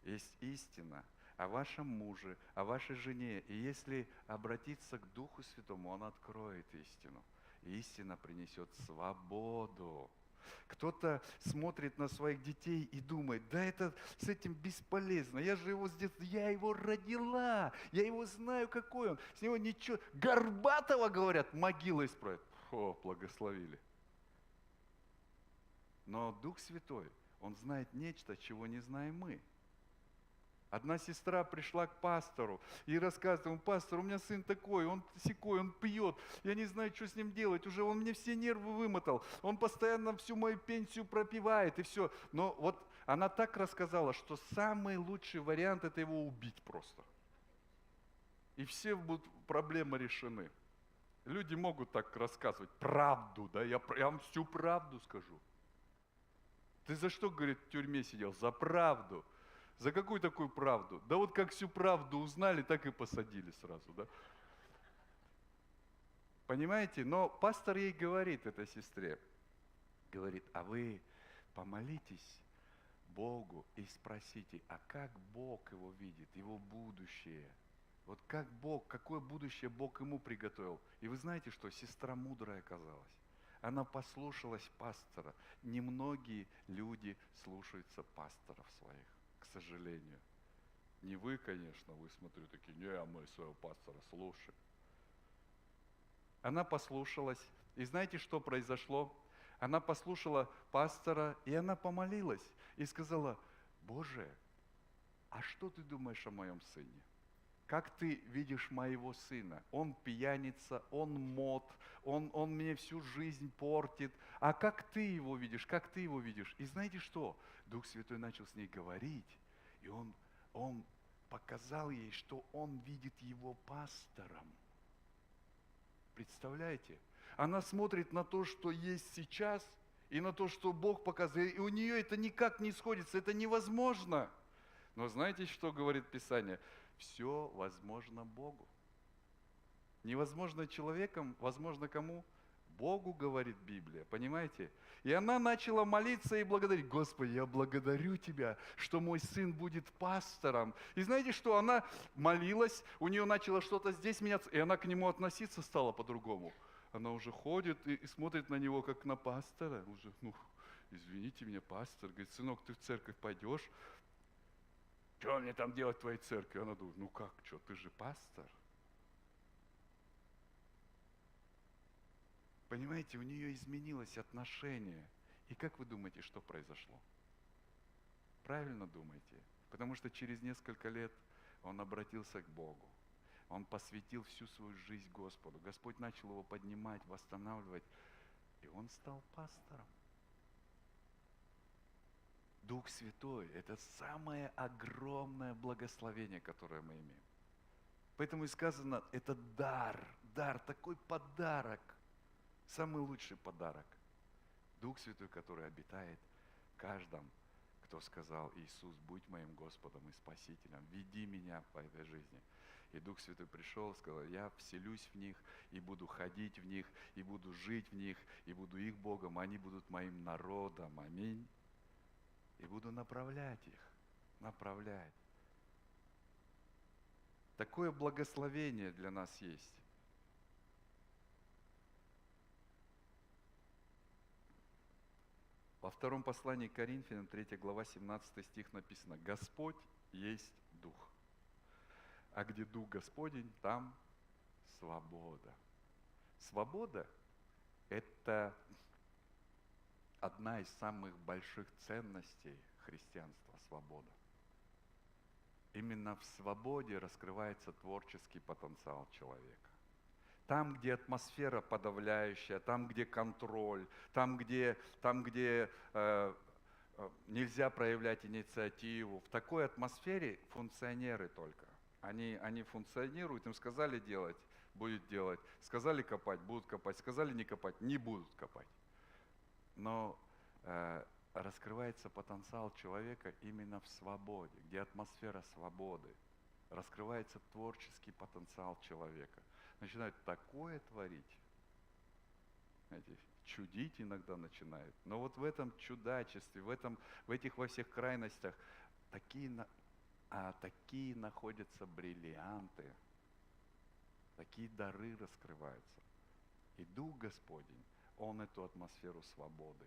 Есть истина о вашем муже, о вашей жене. И если обратиться к Духу Святому, Он откроет истину. И истина принесет свободу. Кто-то смотрит на своих детей и думает, да это с этим бесполезно, я же его с детства, я его родила, я его знаю какой он, с него ничего, горбатого, говорят, могила исправит. О, благословили. Но Дух Святой, Он знает нечто, чего не знаем мы. Одна сестра пришла к пастору и рассказывает ему, пастор, у меня сын такой, он сякой, он пьет, я не знаю, что с ним делать, уже он мне все нервы вымотал, он постоянно всю мою пенсию пропивает и все. Но вот она так рассказала, что самый лучший вариант это его убить просто. И все будут проблемы решены. Люди могут так рассказывать правду, да, я вам всю правду скажу. Ты за что, говорит, в тюрьме сидел? За правду. За какую такую правду? Да вот как всю правду узнали, так и посадили сразу, да? Понимаете? Но пастор ей говорит, этой сестре, говорит, а вы помолитесь Богу и спросите, а как Бог его видит, его будущее? Вот как Бог, какое будущее Бог ему приготовил? И вы знаете, что сестра мудрая оказалась. Она послушалась пастора. Немногие люди слушаются пасторов своих. К сожалению. Не вы, конечно, вы, смотрю, такие, не, мы своего пастора слушаем. Она послушалась, и знаете, что произошло? Она послушала пастора, и она помолилась, и сказала, Боже, а что ты думаешь о моем сыне? Как ты видишь моего сына? Он пьяница, он мод, он мне всю жизнь портит. А как ты его видишь? Как ты его видишь? И знаете что? Дух Святой начал с ней говорить, и он показал ей, что он видит его пастором. Представляете? Она смотрит на то, что есть сейчас, и на то, что Бог показывает, и у нее это никак не сходится, это невозможно. Но знаете, что говорит Писание? Все возможно Богу. Невозможно человеком, возможно кому? Богу, говорит Библия, понимаете? И она начала молиться и благодарить. Господи, я благодарю Тебя, что мой сын будет пастором. И знаете что? Она молилась, у нее начало что-то здесь меняться, и она к нему относиться стала по-другому. Она уже ходит и смотрит на него, как на пастора. Уже, извините меня, пастор. Говорит, сынок, ты в церковь пойдешь? Что мне там делать в твоей церкви? Она думает, как, что, ты же пастор. Понимаете, у нее изменилось отношение. И как вы думаете, что произошло? Правильно думаете? Потому что через несколько лет он обратился к Богу. Он посвятил всю свою жизнь Господу. Господь начал его поднимать, восстанавливать. И он стал пастором. Дух Святой – это самое огромное благословение, которое мы имеем. Поэтому и сказано, это дар, такой подарок. Самый лучший подарок. Дух Святой, который обитает в каждом, кто сказал, Иисус, будь моим Господом и Спасителем, веди меня по этой жизни. И Дух Святой пришел и сказал, я вселюсь в них, и буду ходить в них, и буду жить в них, и буду их Богом, они будут моим народом. Аминь. И буду направлять их, направлять. Такое благословение для нас есть. Во втором послании к Коринфянам, 3 глава, 17 стих написано, Господь есть Дух. А где Дух Господень, там свобода. Свобода – это одна из самых больших ценностей христианства – свобода. Именно в свободе раскрывается творческий потенциал человека. Там, где атмосфера подавляющая, там, где контроль, там, где нельзя проявлять инициативу, в такой атмосфере функционеры только. Они функционируют, им сказали делать, будет делать, сказали копать, будут копать, сказали не копать, не будут копать. Но раскрывается потенциал человека именно в свободе, где атмосфера свободы. Раскрывается творческий потенциал человека. Начинают такое творить, знаете, чудить иногда начинают. Но вот в этом чудачестве, во всех крайностях такие находятся бриллианты, такие дары раскрываются. И Дух Господень, Он эту атмосферу свободы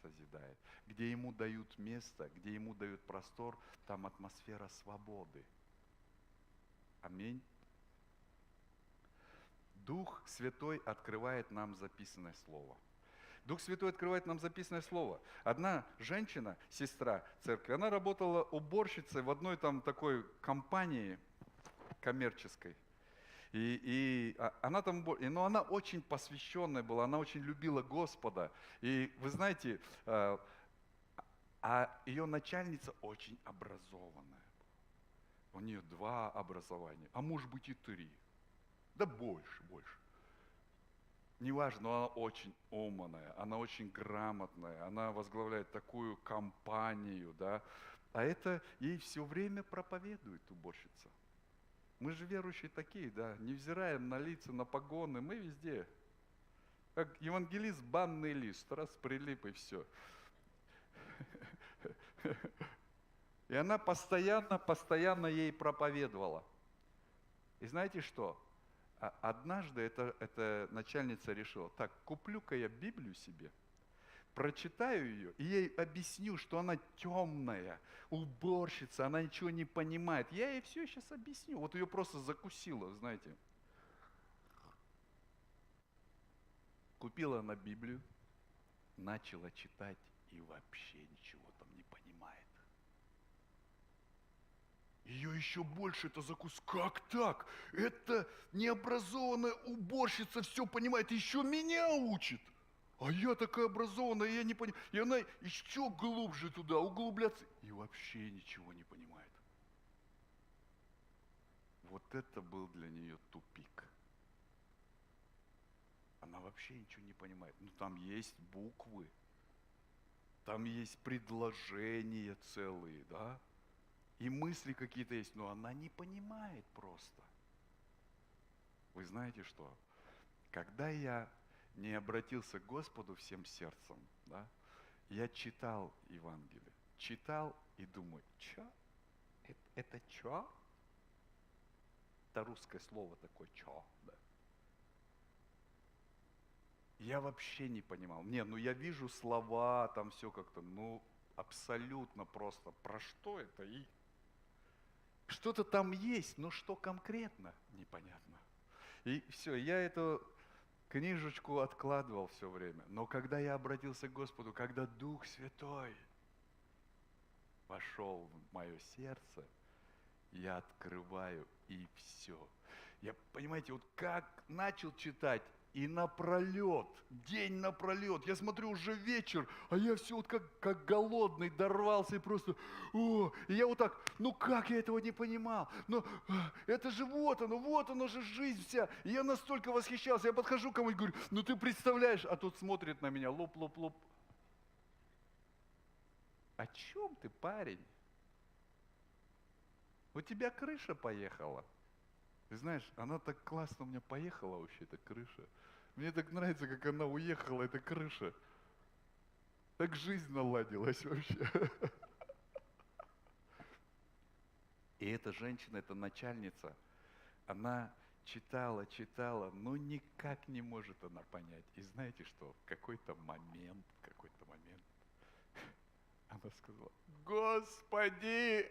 созидает. Где Ему дают место, где Ему дают простор, там атмосфера свободы. Аминь. Дух Святой открывает нам записанное Слово. Дух Святой открывает нам записанное Слово. Одна женщина, сестра церкви, она работала уборщицей в одной там такой компании коммерческой. Но она очень посвященная была, она очень любила Господа. И вы знаете, ее начальница очень образованная. У нее 2 образования, а может быть и 3. Да больше. Неважно, но она очень умная, она очень грамотная, она возглавляет такую компанию, да. А это ей все время проповедует уборщица. Мы же верующие такие, да, невзирая на лица, на погоны, мы везде. Как евангелист, банный лист, раз прилип и все. И она постоянно ей проповедовала. И знаете что? Однажды эта начальница решила, так, куплю-ка я Библию себе, прочитаю ее, и ей объясню, что она темная, уборщица, она ничего не понимает. Я ей все сейчас объясню. Вот ее просто закусило, знаете. Купила она Библию, начала читать и вообще ничего там не понимает. Ее еще больше это как так? Это необразованная уборщица все понимает, еще меня учит. А я такая образованная, я не понимаю. И она еще глубже туда углубляться. И вообще ничего не понимает. Вот это был для нее тупик. Она вообще ничего не понимает. Ну там есть буквы. Там есть предложения целые, да? И мысли какие-то есть, но она не понимает просто. Вы знаете что? Когда я не обратился к Господу всем сердцем, да, я читал Евангелие, читал и думаю, что? Это что? Это русское слово такое, что? Да. Я вообще не понимал. Я вижу слова, там все как-то, абсолютно просто. Про что это? И что-то там есть, но что конкретно, непонятно. И все, я эту книжечку откладывал все время. Но когда я обратился к Господу, когда Дух Святой вошел в мое сердце, я открываю и все. Я, понимаете, вот как начал читать, и напролет, день напролет, я смотрю, уже вечер, а я все вот как голодный дорвался и просто, и я вот так, как я этого не понимал, это же вот оно же жизнь вся, и я настолько восхищался, я подхожу к кому-нибудь, говорю, ты представляешь, а тот смотрит на меня, лоп. О чем ты, парень? У тебя крыша поехала. Ты знаешь, она так классно у меня поехала вообще, эта крыша. Мне так нравится, как она уехала, эта крыша. Так жизнь наладилась вообще. И эта женщина, эта начальница, она читала, но никак не может она понять. И знаете что? В какой-то момент, она сказала: Господи,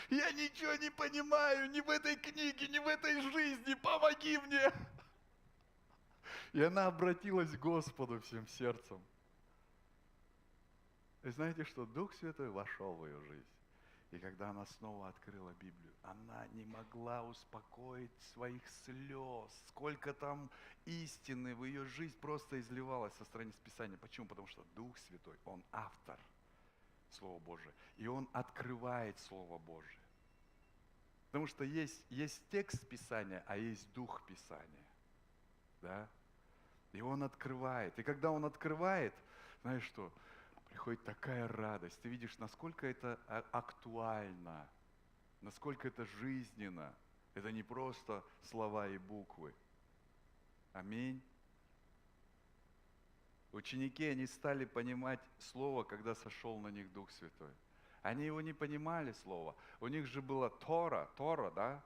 я ничего не понимаю ни в этой книге, ни в этой жизни, помоги мне. И она обратилась к Господу всем сердцем. И знаете что? Дух Святой вошел в ее жизнь. И когда она снова открыла Библию, она не могла успокоить своих слез. Сколько там истины в ее жизнь просто изливалось со страниц Писания. Почему? Потому что Дух Святой, Он автор Слова Божия. И Он открывает Слово Божие. Потому что есть текст Писания, а есть Дух Писания. Да? И Он открывает. И когда Он открывает, знаешь что? Приходит такая радость. Ты видишь, насколько это актуально, насколько это жизненно. Это не просто слова и буквы. Аминь. Ученики, они стали понимать Слово, когда сошел на них Дух Святой. Они его не понимали, Слово. У них же было Тора, да?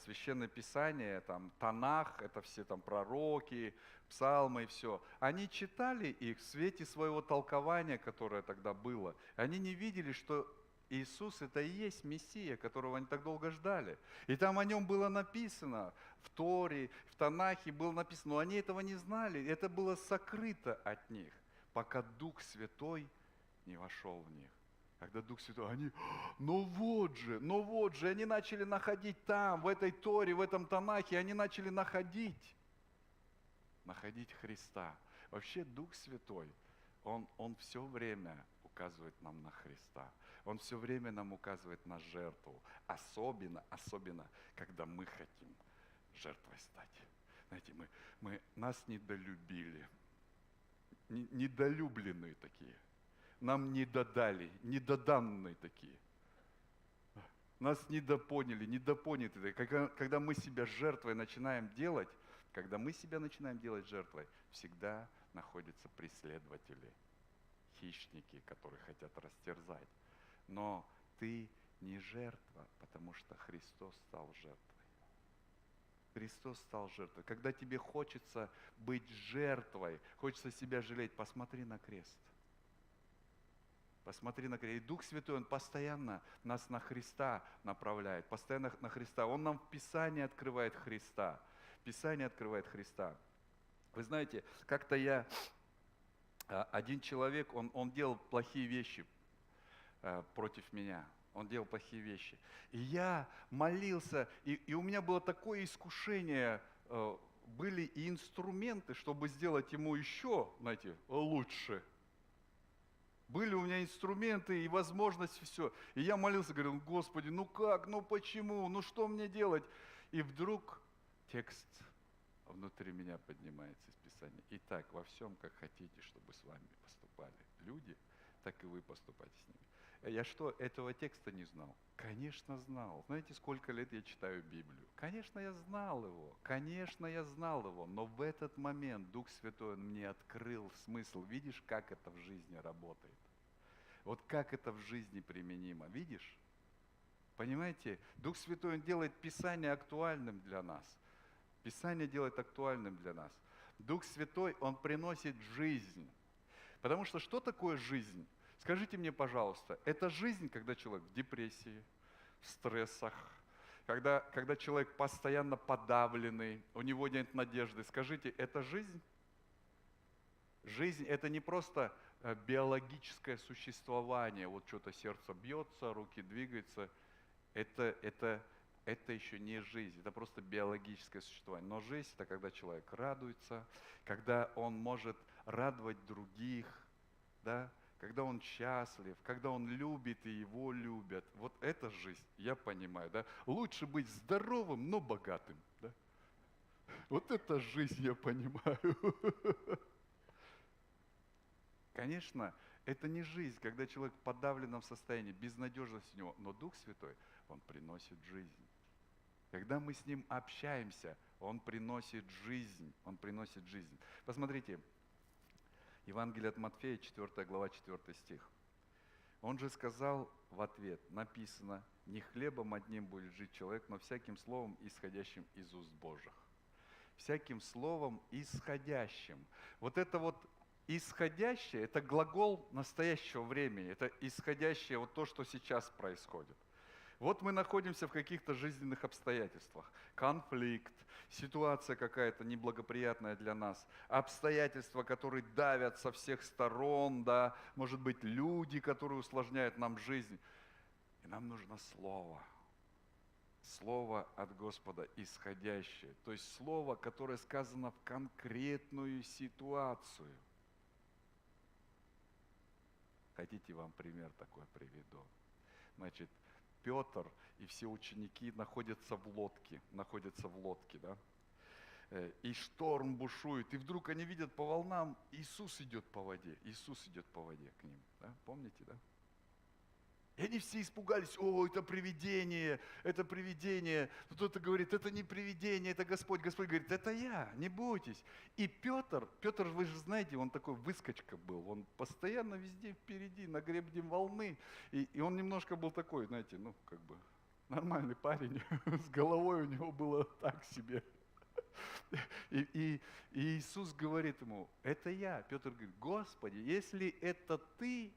Священное Писание, там, Танах, это все там пророки, псалмы и все. Они читали их в свете своего толкования, которое тогда было. Они не видели, что Иисус это и есть Мессия, которого они так долго ждали. И там о нем было написано, в Торе, в Танахе было написано, но они этого не знали, это было сокрыто от них, пока Дух Святой не вошел в них. Когда Дух Святой, они, ну вот же, они начали находить там, в этой Торе, в этом Танахе, они начали находить Христа. Вообще Дух Святой, Он все время указывает нам на Христа. Он все время нам указывает на жертву. Особенно, когда мы хотим жертвой стать. Знаете, нас недолюбили, недолюбленные такие. Нам не додали, недоданные такие. Нас недопоняли, недопоняты. Когда мы себя жертвой начинаем делать, жертвой, всегда находятся преследователи, хищники, которые хотят растерзать. Но ты не жертва, потому что Христос стал жертвой. Христос стал жертвой. Когда тебе хочется быть жертвой, хочется себя жалеть, посмотри на крест. Посмотри на крест. И Дух Святой, Он постоянно нас на Христа направляет, постоянно на Христа. Он нам в Писании открывает Христа. Писание открывает Христа. Вы знаете, как-то один человек, он делал плохие вещи против меня. Он делал плохие вещи. И я молился, и у меня было такое искушение, были и инструменты, чтобы сделать ему еще, знаете, лучше. Были у меня инструменты и возможность все. И я молился, говорил, Господи, ну как, ну почему, ну что мне делать? И вдруг текст внутри меня поднимается из Писания. Итак, во всем, как хотите, чтобы с вами поступали люди, так и вы поступайте с ними. Я что, этого текста не знал? Конечно, знал. Знаете, сколько лет я читаю Библию? Конечно, я знал его, но в этот момент Дух Святой Он мне открыл смысл. Видишь, как это в жизни работает? Вот как это в жизни применимо, видишь? Понимаете, Дух Святой Он делает Писание актуальным для нас. Писание делает актуальным для нас. Дух Святой, Он приносит жизнь. Потому что такое жизнь? Скажите мне, пожалуйста, это жизнь, когда человек в депрессии, в стрессах, когда человек постоянно подавленный, у него нет надежды. Скажите, это жизнь? Жизнь – это не просто биологическое существование, вот что-то сердце бьется, руки двигаются. Это еще не жизнь, это просто биологическое существование. Но жизнь – это когда человек радуется, когда он может радовать других, да? Когда он счастлив, когда он любит и его любят. Вот это жизнь, я понимаю, да? Лучше быть здоровым, но богатым, да? Вот это жизнь, я понимаю. Конечно, Это не жизнь, когда человек в подавленном состоянии, безнадежность у него. Но Дух Святой, Он приносит жизнь. Когда мы с Ним общаемся, Он приносит жизнь. Он приносит жизнь. Посмотрите, Евангелие от Матфея, 4 глава, 4 стих. Он же сказал в ответ, написано, не хлебом одним будет жить человек, но всяким словом, исходящим из уст Божьих. Всяким словом, исходящим. Вот это вот исходящее, это глагол настоящего времени, это исходящее вот то, что сейчас происходит. Вот мы находимся в каких-то жизненных обстоятельствах. Конфликт, ситуация какая-то неблагоприятная для нас, обстоятельства, которые давят со всех сторон, да, может быть, люди, которые усложняют нам жизнь. И нам нужно слово. Слово от Господа исходящее. То есть слово, которое сказано в конкретную ситуацию. Хотите, вам пример такой приведу? Значит, Петр и все ученики находятся в лодке, да? И шторм бушует, и вдруг они видят по волнам, Иисус идет по воде к ним, да? Помните, да? И они все испугались, о, это привидение. Кто-то говорит, это не привидение, это Господь. Господь говорит, это я, не бойтесь. И Петр, вы же знаете, он такой выскочка был, он постоянно везде впереди, на гребне волны. И он немножко был такой, знаете, нормальный парень, с головой у него было так себе. И Иисус говорит ему, это я. Петр говорит, Господи, если это ты,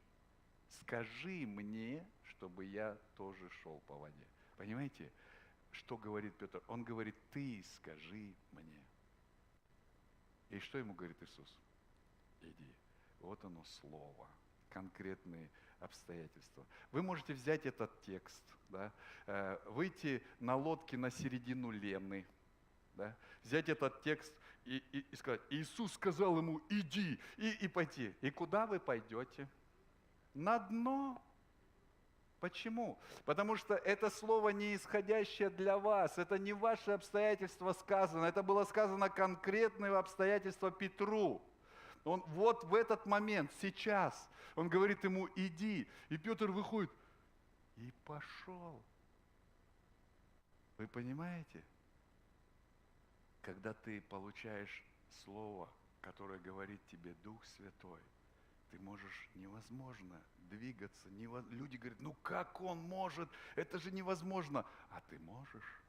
скажи мне, чтобы я тоже шел по воде. Понимаете, что говорит Петр? Он говорит, ты скажи мне. И что ему говорит Иисус? Иди. Вот оно слово, конкретные обстоятельства. Вы можете взять этот текст, да, выйти на лодке на середину Лены, да, взять этот текст и сказать, Иисус сказал ему, иди, и пойти. И куда вы пойдете? На дно. Почему? Потому что это слово не исходящее для вас, это не ваши обстоятельства сказано, это было сказано конкретное обстоятельство Петру. Он вот в этот момент, сейчас, он говорит ему, иди, и Петр выходит и пошел. Вы понимаете? Когда ты получаешь слово, которое говорит тебе Дух Святой, ты можешь невозможно двигаться. Люди говорят, ну как он может? Это же невозможно. А ты можешь.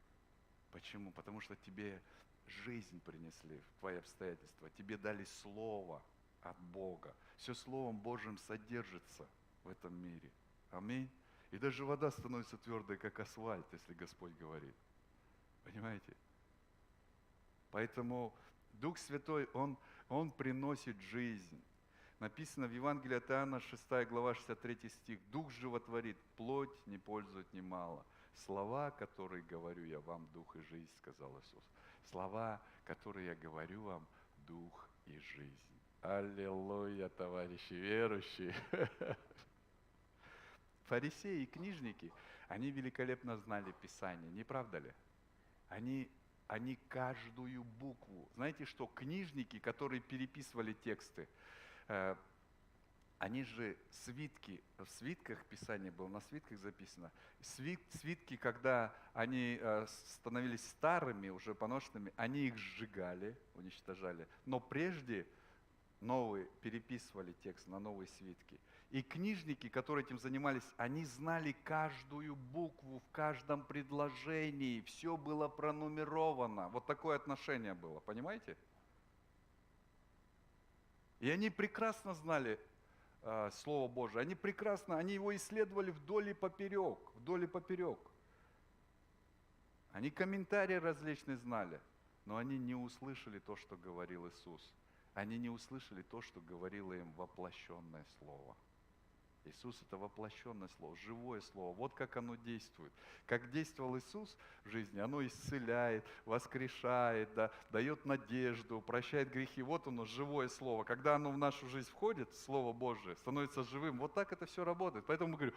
Почему? Потому что тебе жизнь принесли в твои обстоятельства. Тебе дали слово от Бога. Все Словом Божьим содержится в этом мире. Аминь. И даже вода становится твердой, как асфальт, если Господь говорит. Понимаете? Поэтому Дух Святой, Он приносит жизнь. Написано в Евангелии от Иоанна, 6 глава, 63 стих. Дух животворит, плоть не пользует немало. Слова, которые говорю я вам, дух и жизнь, сказал Иисус. Слова, которые я говорю вам, дух и жизнь. Аллилуйя, товарищи верующие. Фарисеи и книжники, они великолепно знали Писание, не правда ли? Они каждую букву. Знаете что, книжники, которые переписывали тексты, они же свитки, в свитках Писание было, на свитках записано. Свитки, когда они становились старыми, уже поношенными, они их сжигали, уничтожали. Но прежде новые переписывали текст на новые свитки. И книжники, которые этим занимались, они знали каждую букву в каждом предложении. Все было пронумеровано. Вот такое отношение было, понимаете? И они прекрасно знали Слово Божие. Они его исследовали вдоль и поперек. Они комментарии различные знали, но они не услышали то, что говорил Иисус. Они не услышали то, что говорило им воплощенное Слово. Иисус – это воплощенное Слово, живое Слово. Вот как оно действует. Как действовал Иисус в жизни, оно исцеляет, воскрешает, да, дает надежду, прощает грехи. Вот оно, живое Слово. Когда оно в нашу жизнь входит, Слово Божие, становится живым, вот так это все работает. Поэтому мы говорим,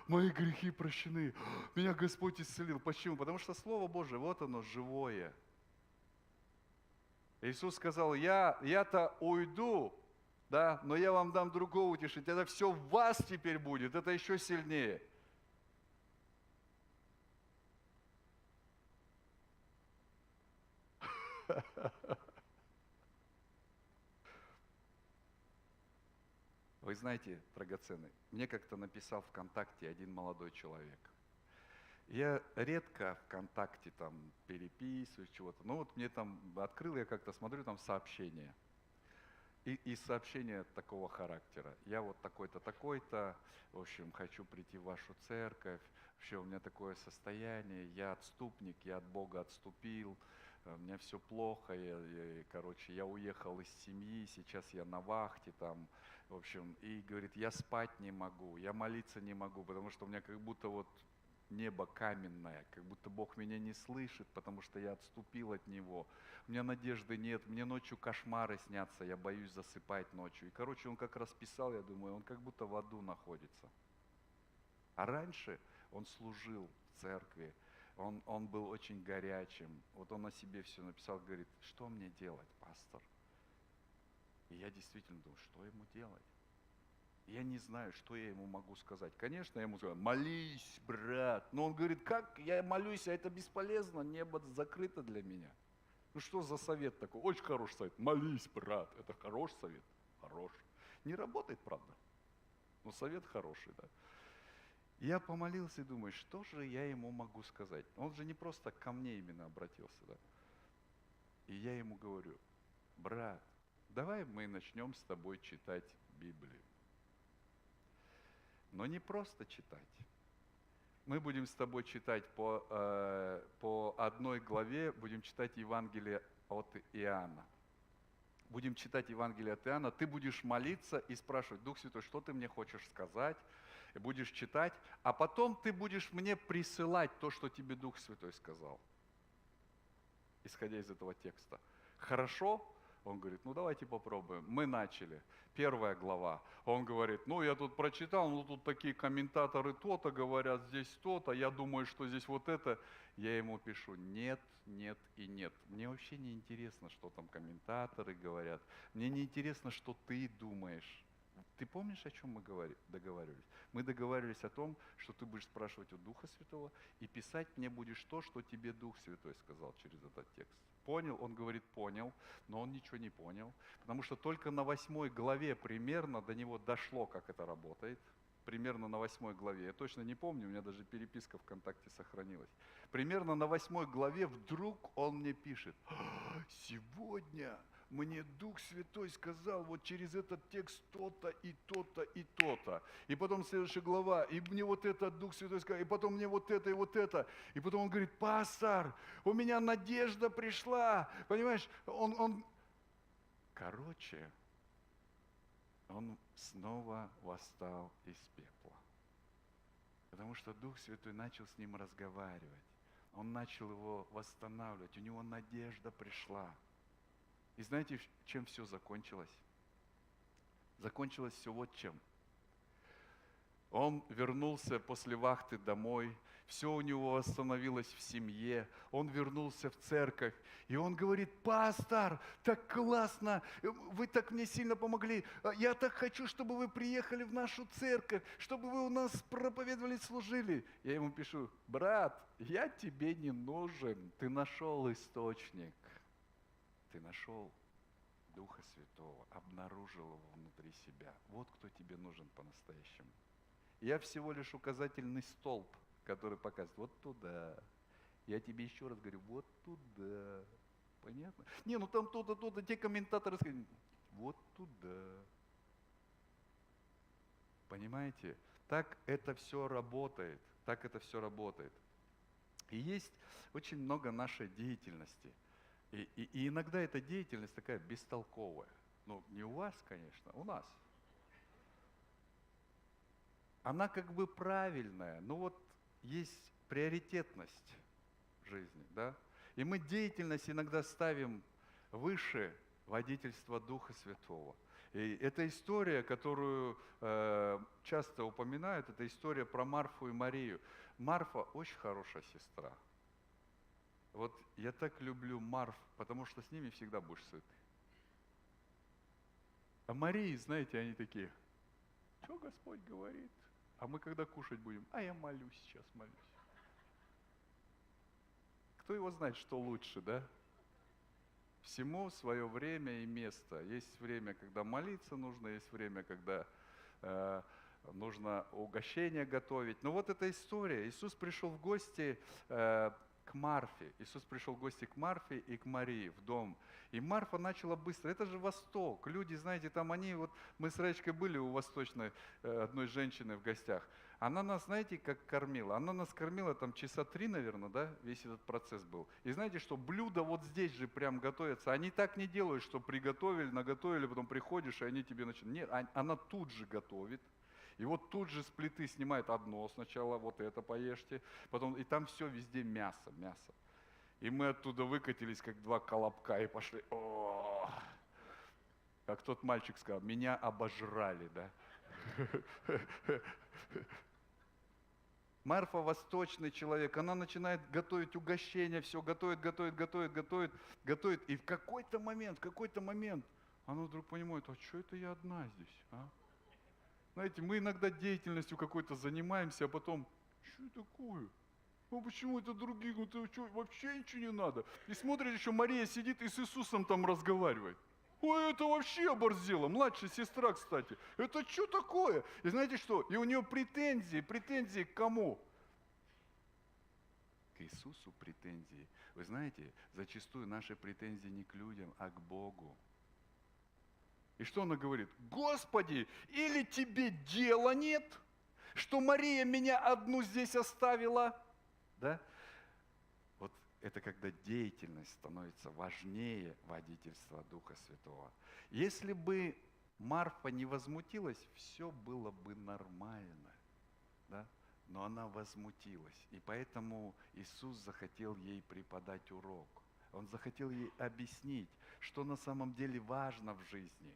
мои грехи прощены, меня Господь исцелил. Почему? Потому что Слово Божие, вот оно, живое. Иисус сказал, я-то уйду, да, но я вам дам другого утешителя. Это все в вас теперь будет, это еще сильнее. Вы знаете, драгоценный, мне как-то написал ВКонтакте один молодой человек. Я редко ВКонтакте там переписываюсь, чего-то. Ну вот мне там открыл, я как-то смотрю, там сообщения. И сообщения такого характера. Я вот такой-то, такой-то, в общем, хочу прийти в вашу церковь. Вообще у меня такое состояние, я отступник, я от Бога отступил, у меня все плохо, короче, я уехал из семьи, сейчас я на вахте там, в общем, и говорит, я спать не могу, я молиться не могу, потому что у меня как будто вот небо каменное, как будто Бог меня не слышит, потому что я отступил от Него. У меня надежды нет, мне ночью кошмары снятся, я боюсь засыпать ночью. И, короче, он как раз писал, я думаю, он как будто в аду находится. А раньше он служил в церкви, он был очень горячим. Вот он о себе все написал, говорит, что мне делать, пастор? И я действительно думаю, что ему делать? Я не знаю, что я ему могу сказать. Конечно, я ему сказал, молись, брат. Но он говорит, как я молюсь, а это бесполезно, небо закрыто для меня. Ну что за совет такой? Очень хороший совет. Молись, брат. Это хороший совет? Хороший. Не работает, правда? Но совет хороший, да. Я помолился и думаю, что же я ему могу сказать? Он же не просто ко мне именно обратился, да. И я ему говорю, брат, давай мы начнем с тобой читать Библию. Но не просто читать. Мы будем с тобой читать по одной главе, будем читать Евангелие от Иоанна. Будем читать Евангелие от Иоанна, ты будешь молиться и спрашивать, Дух Святой, что ты мне хочешь сказать? И будешь читать, а потом ты будешь мне присылать то, что тебе Дух Святой сказал, исходя из этого текста. Хорошо? Он говорит, ну давайте попробуем. Мы начали. 1 глава. Он говорит, ну я тут прочитал, ну тут такие комментаторы то-то говорят, здесь то-то, я думаю, что здесь вот это. Я ему пишу, нет, нет и нет. Мне вообще не интересно, что там комментаторы говорят. Мне не интересно, что ты думаешь. Ты помнишь, о чем мы договаривались? Мы договаривались о том, что ты будешь спрашивать у Духа Святого и писать мне будешь то, что тебе Дух Святой сказал через этот текст. Понял? Он говорит, понял, но он ничего не понял, потому что только на 8 главе примерно до него дошло, как это работает. Примерно на 8 главе, я точно не помню, у меня даже переписка ВКонтакте сохранилась. Примерно на 8 главе вдруг он мне пишет, сегодня мне Дух Святой сказал вот через этот текст то-то и то-то и то-то. И потом следующая глава, и мне вот это Дух Святой сказал, и потом мне вот это и вот это. И потом он говорит, пастор, у меня надежда пришла. Понимаешь, Короче, он снова восстал из пепла. Потому что Дух Святой начал с ним разговаривать. Он начал его восстанавливать, у него надежда пришла. И знаете, чем все закончилось? Закончилось все вот чем. Он вернулся после вахты домой, все у него восстановилось в семье, он вернулся в церковь, и он говорит, пастор, так классно, вы так мне сильно помогли, я так хочу, чтобы вы приехали в нашу церковь, чтобы вы у нас проповедовали, служили. Я ему пишу, брат, я тебе не нужен, ты нашел источник. Ты нашел Духа Святого, обнаружил его внутри себя. Вот кто тебе нужен по-настоящему. Я всего лишь указательный столб, который показывает вот туда. Я тебе еще раз говорю, вот туда. Понятно? Не, ну там то-то, то-то, те комментаторы сказали, вот туда. Понимаете? Так это все работает. Так это все работает. И есть очень много нашей деятельности. И иногда эта деятельность такая бестолковая. Ну, не у вас, конечно, у нас. Она как бы правильная, но вот есть приоритетность в жизни, да? И мы деятельность иногда ставим выше водительства Духа Святого. И эта история, которую часто упоминают, это история про Марфу и Марию. Марфа очень хорошая сестра. Вот я так люблю Марф, потому что с ними всегда будешь сыт. А Марии, знаете, они такие, что Господь говорит? А мы когда кушать будем? А я молюсь сейчас, молюсь. Кто его знает, что лучше, да? Всему свое время и место. Есть время, когда молиться нужно, есть время, когда нужно угощение готовить. Но вот эта история. Иисус пришел в гости к Марфе. Иисус пришел в гости к Марфе и к Марии в дом. И Марфа начала быстро. Это же Восток. Люди, знаете, там они, вот мы с Раечкой были у восточной одной женщины в гостях. Она нас, знаете, как кормила? Она нас кормила там часа 3, наверное, да, весь этот процесс был. И знаете, что блюда вот здесь же прям готовятся. Они так не делают, что приготовили, наготовили, потом приходишь, и они тебе начинают. Нет, она тут же готовит. И вот тут же с плиты снимает одно сначала, вот это поешьте, потом, и там все везде мясо, мясо. И мы оттуда выкатились, как два колобка, и пошли, о, как тот мальчик сказал, меня обожрали, да. Марфа восточный человек, она начинает готовить угощения, все готовит, и в какой-то момент она вдруг понимает, а что это я одна здесь, а? Знаете, мы иногда деятельностью какой-то занимаемся, а потом, что такое? Ну почему это другие? Ну ты что, вообще ничего не надо? И смотришь, еще Мария сидит и с Иисусом там разговаривает. Ой, это вообще оборзела, младшая сестра, кстати. Это что такое? И знаете что? И у нее претензии к кому? К Иисусу претензии. Вы знаете, зачастую наши претензии не к людям, а к Богу. И что она говорит? Господи, или тебе дела нет, что Мария меня одну здесь оставила? Да? Вот это когда деятельность становится важнее водительства Духа Святого. Если бы Марфа не возмутилась, все было бы нормально. Да? Но она возмутилась. И поэтому Иисус захотел ей преподать урок. Он захотел ей объяснить, что на самом деле важно в жизни.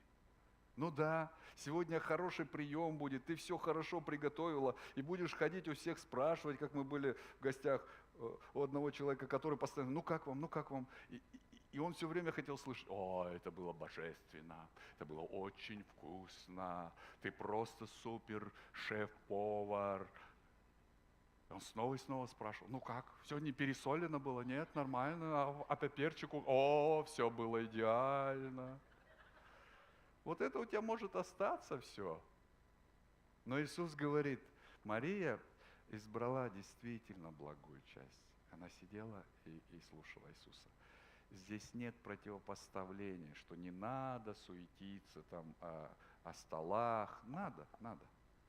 Ну да, сегодня хороший прием будет, ты все хорошо приготовила, и будешь ходить у всех спрашивать, как мы были в гостях у одного человека, который постоянно, ну как вам? И он все время хотел слышать, о, это было божественно, это было очень вкусно, ты просто супер шеф-повар. Он снова и снова спрашивал, ну как, все не пересолено было? Нет, нормально, а по перчику? О, все было идеально. Вот это у тебя может остаться все. Но Иисус говорит, Мария избрала действительно благую часть. Она сидела и слушала Иисуса. Здесь нет противопоставления, что не надо суетиться там о столах. Надо.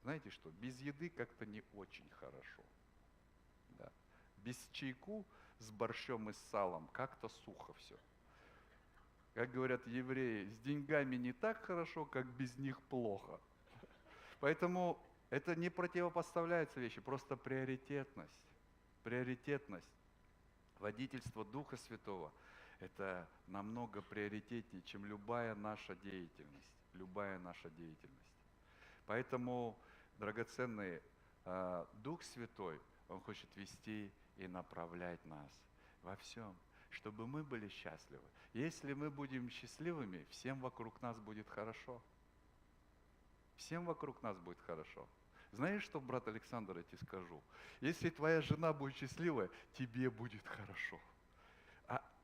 Знаете что, без еды как-то не очень хорошо. Да. Без чайку с борщом и с салом как-то сухо все. Как говорят евреи, с деньгами не так хорошо, как без них плохо. Поэтому это не противопоставляются вещи, просто приоритетность. Приоритетность. Водительство Духа Святого – это намного приоритетнее, чем любая наша деятельность. Любая наша деятельность. Поэтому, драгоценный Дух Святой, Он хочет вести и направлять нас во всем, чтобы мы были счастливы. Если мы будем счастливыми, всем вокруг нас будет хорошо. Всем вокруг нас будет хорошо. Знаешь, что, брат Александр, я тебе скажу? Если твоя жена будет счастливая, тебе будет хорошо.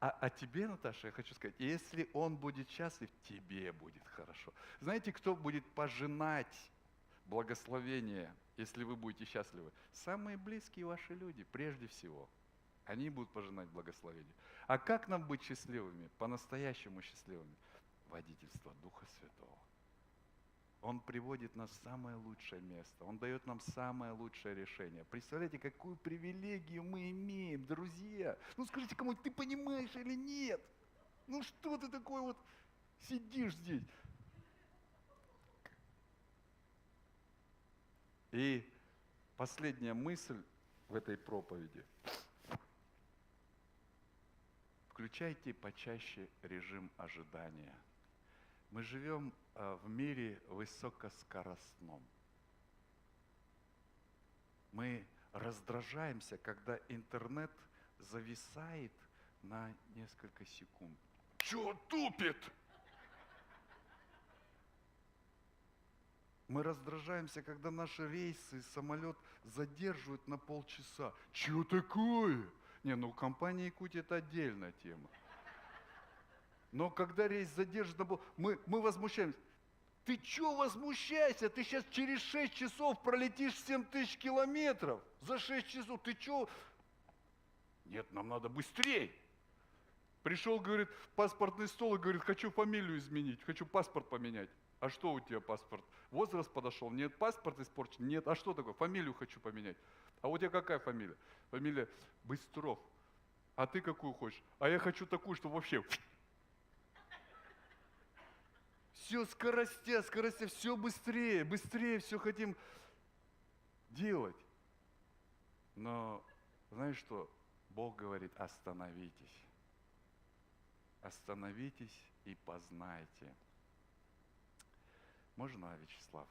А тебе, Наташа, я хочу сказать, если он будет счастлив, тебе будет хорошо. Знаете, кто будет пожинать благословение, если вы будете счастливы? Самые близкие ваши люди, прежде всего. Они будут пожинать благословение. А как нам быть счастливыми, по-настоящему счастливыми? Водительство Духа Святого. Он приводит нас в самое лучшее место. Он дает нам самое лучшее решение. Представляете, какую привилегию мы имеем, друзья. Ну скажите кому-нибудь, ты понимаешь или нет? Ну что ты такой вот сидишь здесь? И последняя мысль в этой проповеди. Включайте почаще режим ожидания. Мы живем в мире высокоскоростном. Мы раздражаемся, когда интернет зависает на несколько секунд. Чё тупит? Мы раздражаемся, когда наши рейсы, самолет задерживают на полчаса. Чего такое? Не, ну компания Якутия это отдельная тема. Но когда рейс задержан на мы возмущаемся. Ты чё возмущайся? Ты сейчас через 6 часов пролетишь 7000 километров. За 6 часов. Ты чё? Нет, нам надо быстрее. Пришел, говорит, паспортный стол и говорит, хочу фамилию изменить, хочу паспорт поменять. А что у тебя паспорт? Возраст подошел? Нет. Паспорт испорчен? Нет. А что такое? Фамилию хочу поменять. А у тебя какая фамилия? Фамилия Быстров. А ты какую хочешь? А я хочу такую, что вообще... Все скоростя, все быстрее, быстрее все хотим делать. Но знаешь что? Бог говорит, остановитесь. Остановитесь и познайте. Можно, Вячеслав,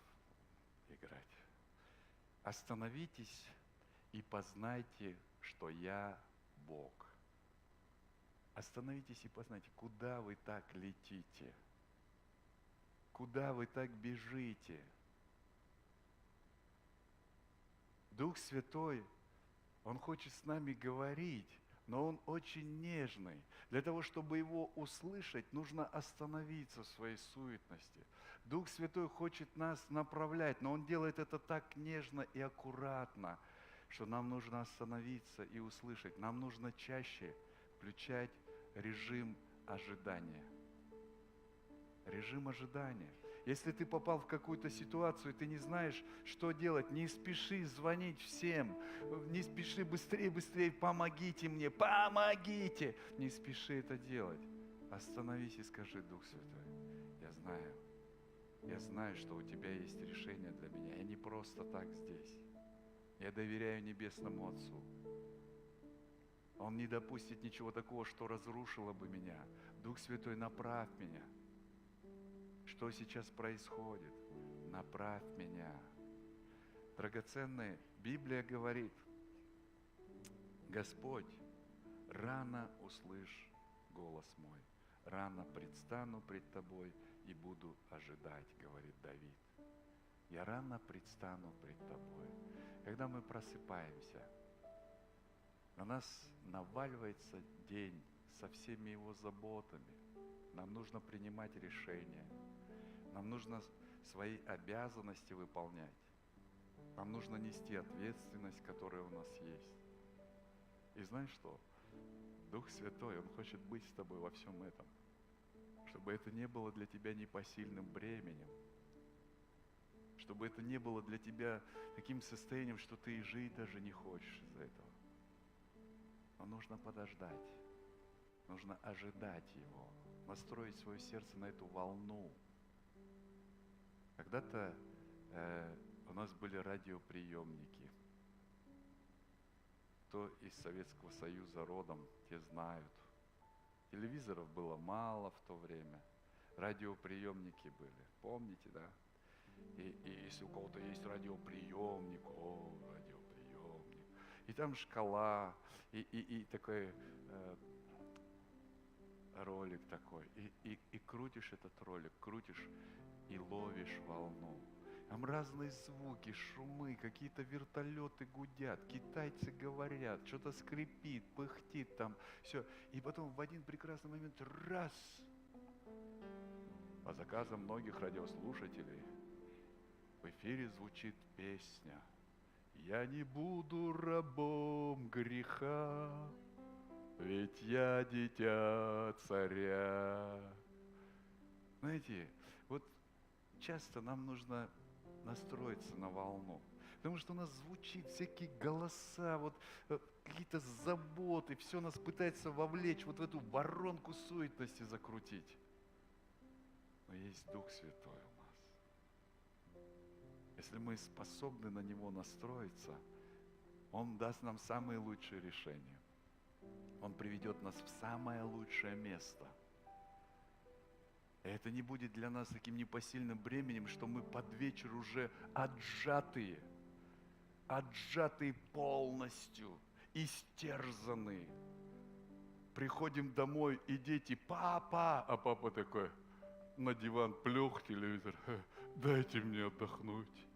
играть? Остановитесь и познайте, что я Бог. Остановитесь и познайте, куда вы так летите. Куда вы так бежите? Дух Святой, Он хочет с нами говорить, но Он очень нежный. Для того, чтобы Его услышать, нужно остановиться в своей суетности. Дух Святой хочет нас направлять, но Он делает это так нежно и аккуратно, что нам нужно остановиться и услышать. Нам нужно чаще включать режим ожидания. Режим ожидания. Если ты попал в какую-то ситуацию, ты не знаешь, что делать, не спеши звонить всем, не спеши быстрее, быстрее, помогите мне, помогите. Не спеши это делать. Остановись и скажи, Дух Святой, я знаю, что у тебя есть решение для меня. Я не просто так здесь. Я доверяю Небесному Отцу. Он не допустит ничего такого, что разрушило бы меня. Дух Святой, направь меня. Что сейчас происходит? Направь меня. Драгоценные, Библия говорит, Господь, рано услышь голос мой, рано предстану пред тобой и буду ожидать, говорит Давид. Я рано предстану пред тобой. Когда мы просыпаемся, на нас наваливается день со всеми его заботами. Нам нужно принимать решения. Нам нужно свои обязанности выполнять. Нам нужно нести ответственность, которая у нас есть. И знаешь что? Дух Святой, Он хочет быть с тобой во всем этом. Чтобы это не было для тебя непосильным бременем. Чтобы это не было для тебя таким состоянием, что ты и жить даже не хочешь из-за этого. Но нужно подождать. Нужно ожидать Его. Настроить свое сердце на эту волну. Когда-то у нас были радиоприемники. Кто из Советского Союза родом, те знают. Телевизоров было мало в то время. Радиоприемники были. Помните, да? И если у кого-то есть радиоприемник, радиоприемник. И там шкала, и такой ролик такой. И крутишь этот ролик, крутишь и ловишь волну. Там разные звуки, шумы, какие-то вертолеты гудят, китайцы говорят, что-то скрипит, пыхтит там, все. И потом в один прекрасный момент раз, по заказам многих радиослушателей, в эфире звучит песня «Я не буду рабом греха, ведь я дитя царя». Знаете, вот часто нам нужно настроиться на волну. Потому что у нас звучит всякие голоса, вот какие-то заботы, все нас пытается вовлечь вот в эту воронку суетности закрутить. Но есть Дух Святой у нас. Если мы способны на Него настроиться, Он даст нам самые лучшие решения. Он приведет нас в самое лучшее место. И это не будет для нас таким непосильным бременем, что мы под вечер уже отжатые полностью, истерзаны. Приходим домой, и дети: папа, а папа такой: на диван, плюх телевизор, дайте мне отдохнуть.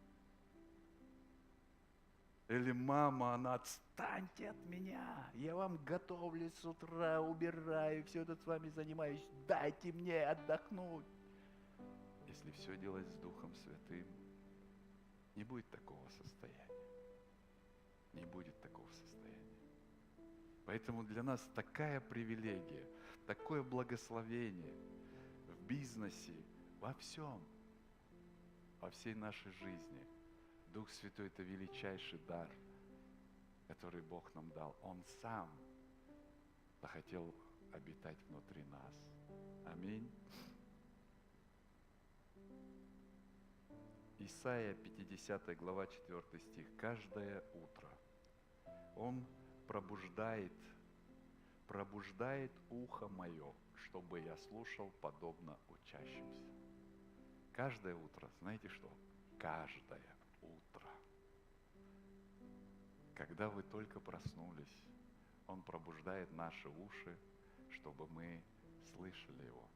Или мама, она, отстаньте от меня, я вам готовлю с утра, убираю, все это с вами занимаюсь, дайте мне отдохнуть. Если все делать с Духом Святым, не будет такого состояния. Не будет такого состояния. Поэтому для нас такая привилегия, такое благословение в бизнесе, во всем, во всей нашей жизни. Дух Святой – это величайший дар, который Бог нам дал. Он сам захотел обитать внутри нас. Аминь. Исайя 50 глава 4 стих. Каждое утро Он пробуждает ухо мое, чтобы я слушал подобно учащимся. Каждое утро, знаете что? Каждое утро. Когда вы только проснулись, Он пробуждает наши уши, чтобы мы слышали Его.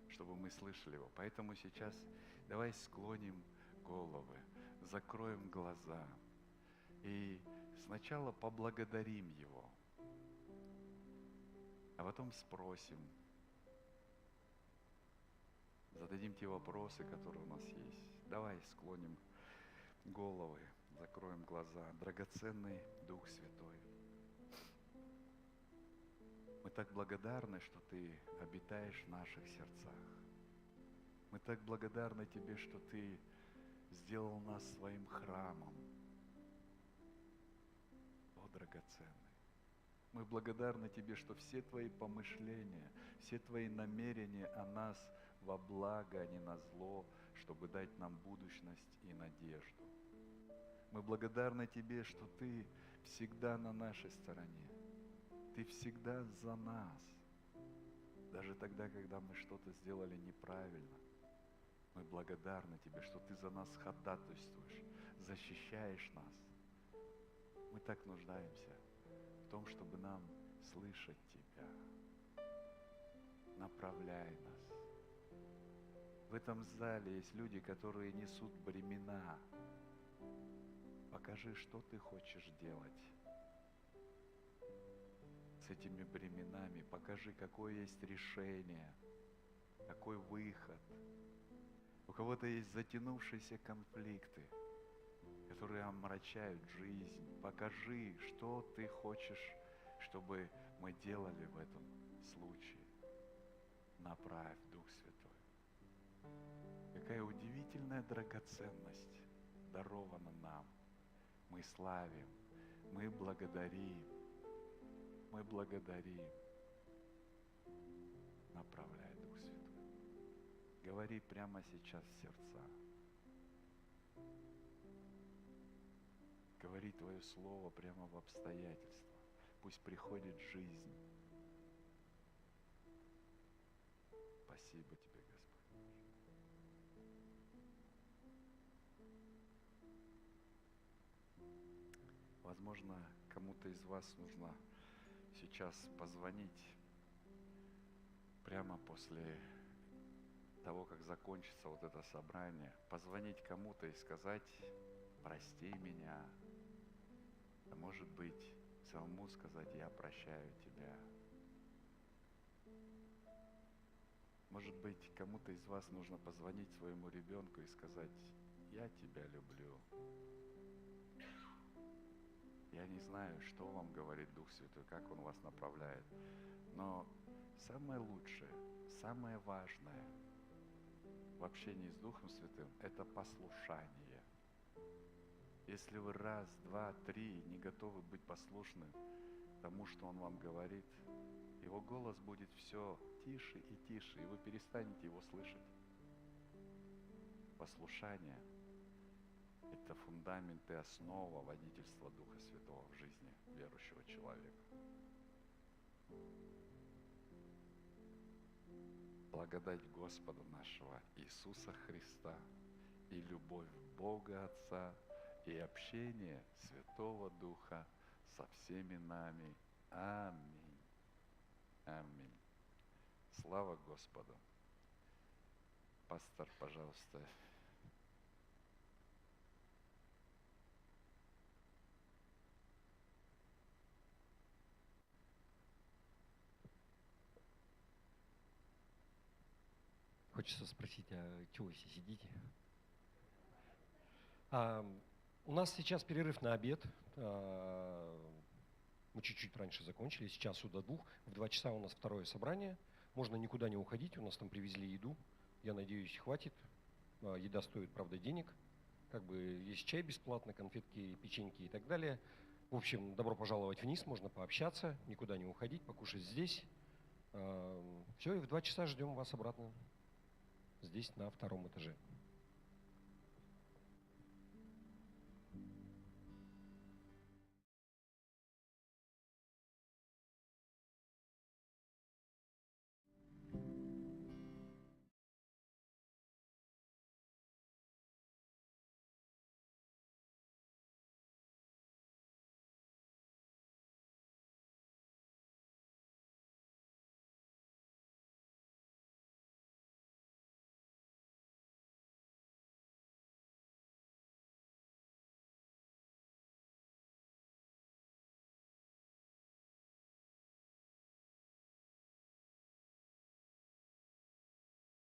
Чтобы мы слышали Его. Поэтому сейчас давай склоним головы, закроем глаза и сначала поблагодарим Его, а потом спросим, зададим те вопросы, которые у нас есть. Давай склоним головы, закроем глаза. Драгоценный Дух Святой, мы так благодарны, что Ты обитаешь в наших сердцах. Мы так благодарны Тебе, что Ты сделал нас своим храмом. О, драгоценный! Мы благодарны Тебе, что все Твои помышления, все Твои намерения о нас во благо, а не на зло, чтобы дать нам будущность и надежду. Мы благодарны Тебе, что Ты всегда на нашей стороне. Ты всегда за нас. Даже тогда, когда мы что-то сделали неправильно, мы благодарны Тебе, что Ты за нас ходатайствуешь, защищаешь нас. Мы так нуждаемся в том, чтобы нам слышать Тебя. Направляй нас. В этом зале есть люди, которые несут бремена. Покажи, что Ты хочешь делать с этими бременами. Покажи, какое есть решение, какой выход. У кого-то есть затянувшиеся конфликты, которые омрачают жизнь. Покажи, что Ты хочешь, чтобы мы делали в этом случае. Направь, Дух Святой. Какая удивительная драгоценность дарована нам. Мы славим, мы благодарим. Мы благодарим. Направляй, Дух Святой. Говори прямо сейчас в сердца. Говори Твое Слово прямо в обстоятельства. Пусть приходит жизнь. Спасибо Тебе, Господь. Возможно, кому-то из вас нужно сейчас позвонить прямо после того, как закончится вот это собрание, позвонить кому-то и сказать: прости меня. А может быть, самому сказать: я прощаю тебя. Может быть, кому-то из вас нужно позвонить своему ребенку и сказать: я тебя люблю. Я не знаю, что вам говорит Дух Святой, как Он вас направляет. Но самое лучшее, самое важное в общении с Духом Святым – это послушание. Если вы раз, два, три не готовы быть послушны тому, что Он вам говорит, Его голос будет все тише и тише, и вы перестанете Его слышать. Послушание – это фундамент и основа водительства Духа Святого в жизни верующего человека. Благодать Господа нашего Иисуса Христа и любовь Бога Отца и общение Святого Духа со всеми нами. Аминь. Аминь. Слава Господу. Пастор, пожалуйста. Хочется спросить, а чего вы все сидите? У нас сейчас перерыв на обед. Мы чуть-чуть раньше закончили, с часу до 2. В 2 часа у нас второе собрание. Можно никуда не уходить, у нас там привезли еду. Я надеюсь, хватит. Еда стоит, правда, денег. Как бы есть чай бесплатно, конфетки, печеньки и так далее. В общем, добро пожаловать вниз, можно пообщаться, никуда не уходить, покушать здесь. Все, и в 2 часа ждем вас обратно здесь, на 2-м этаже.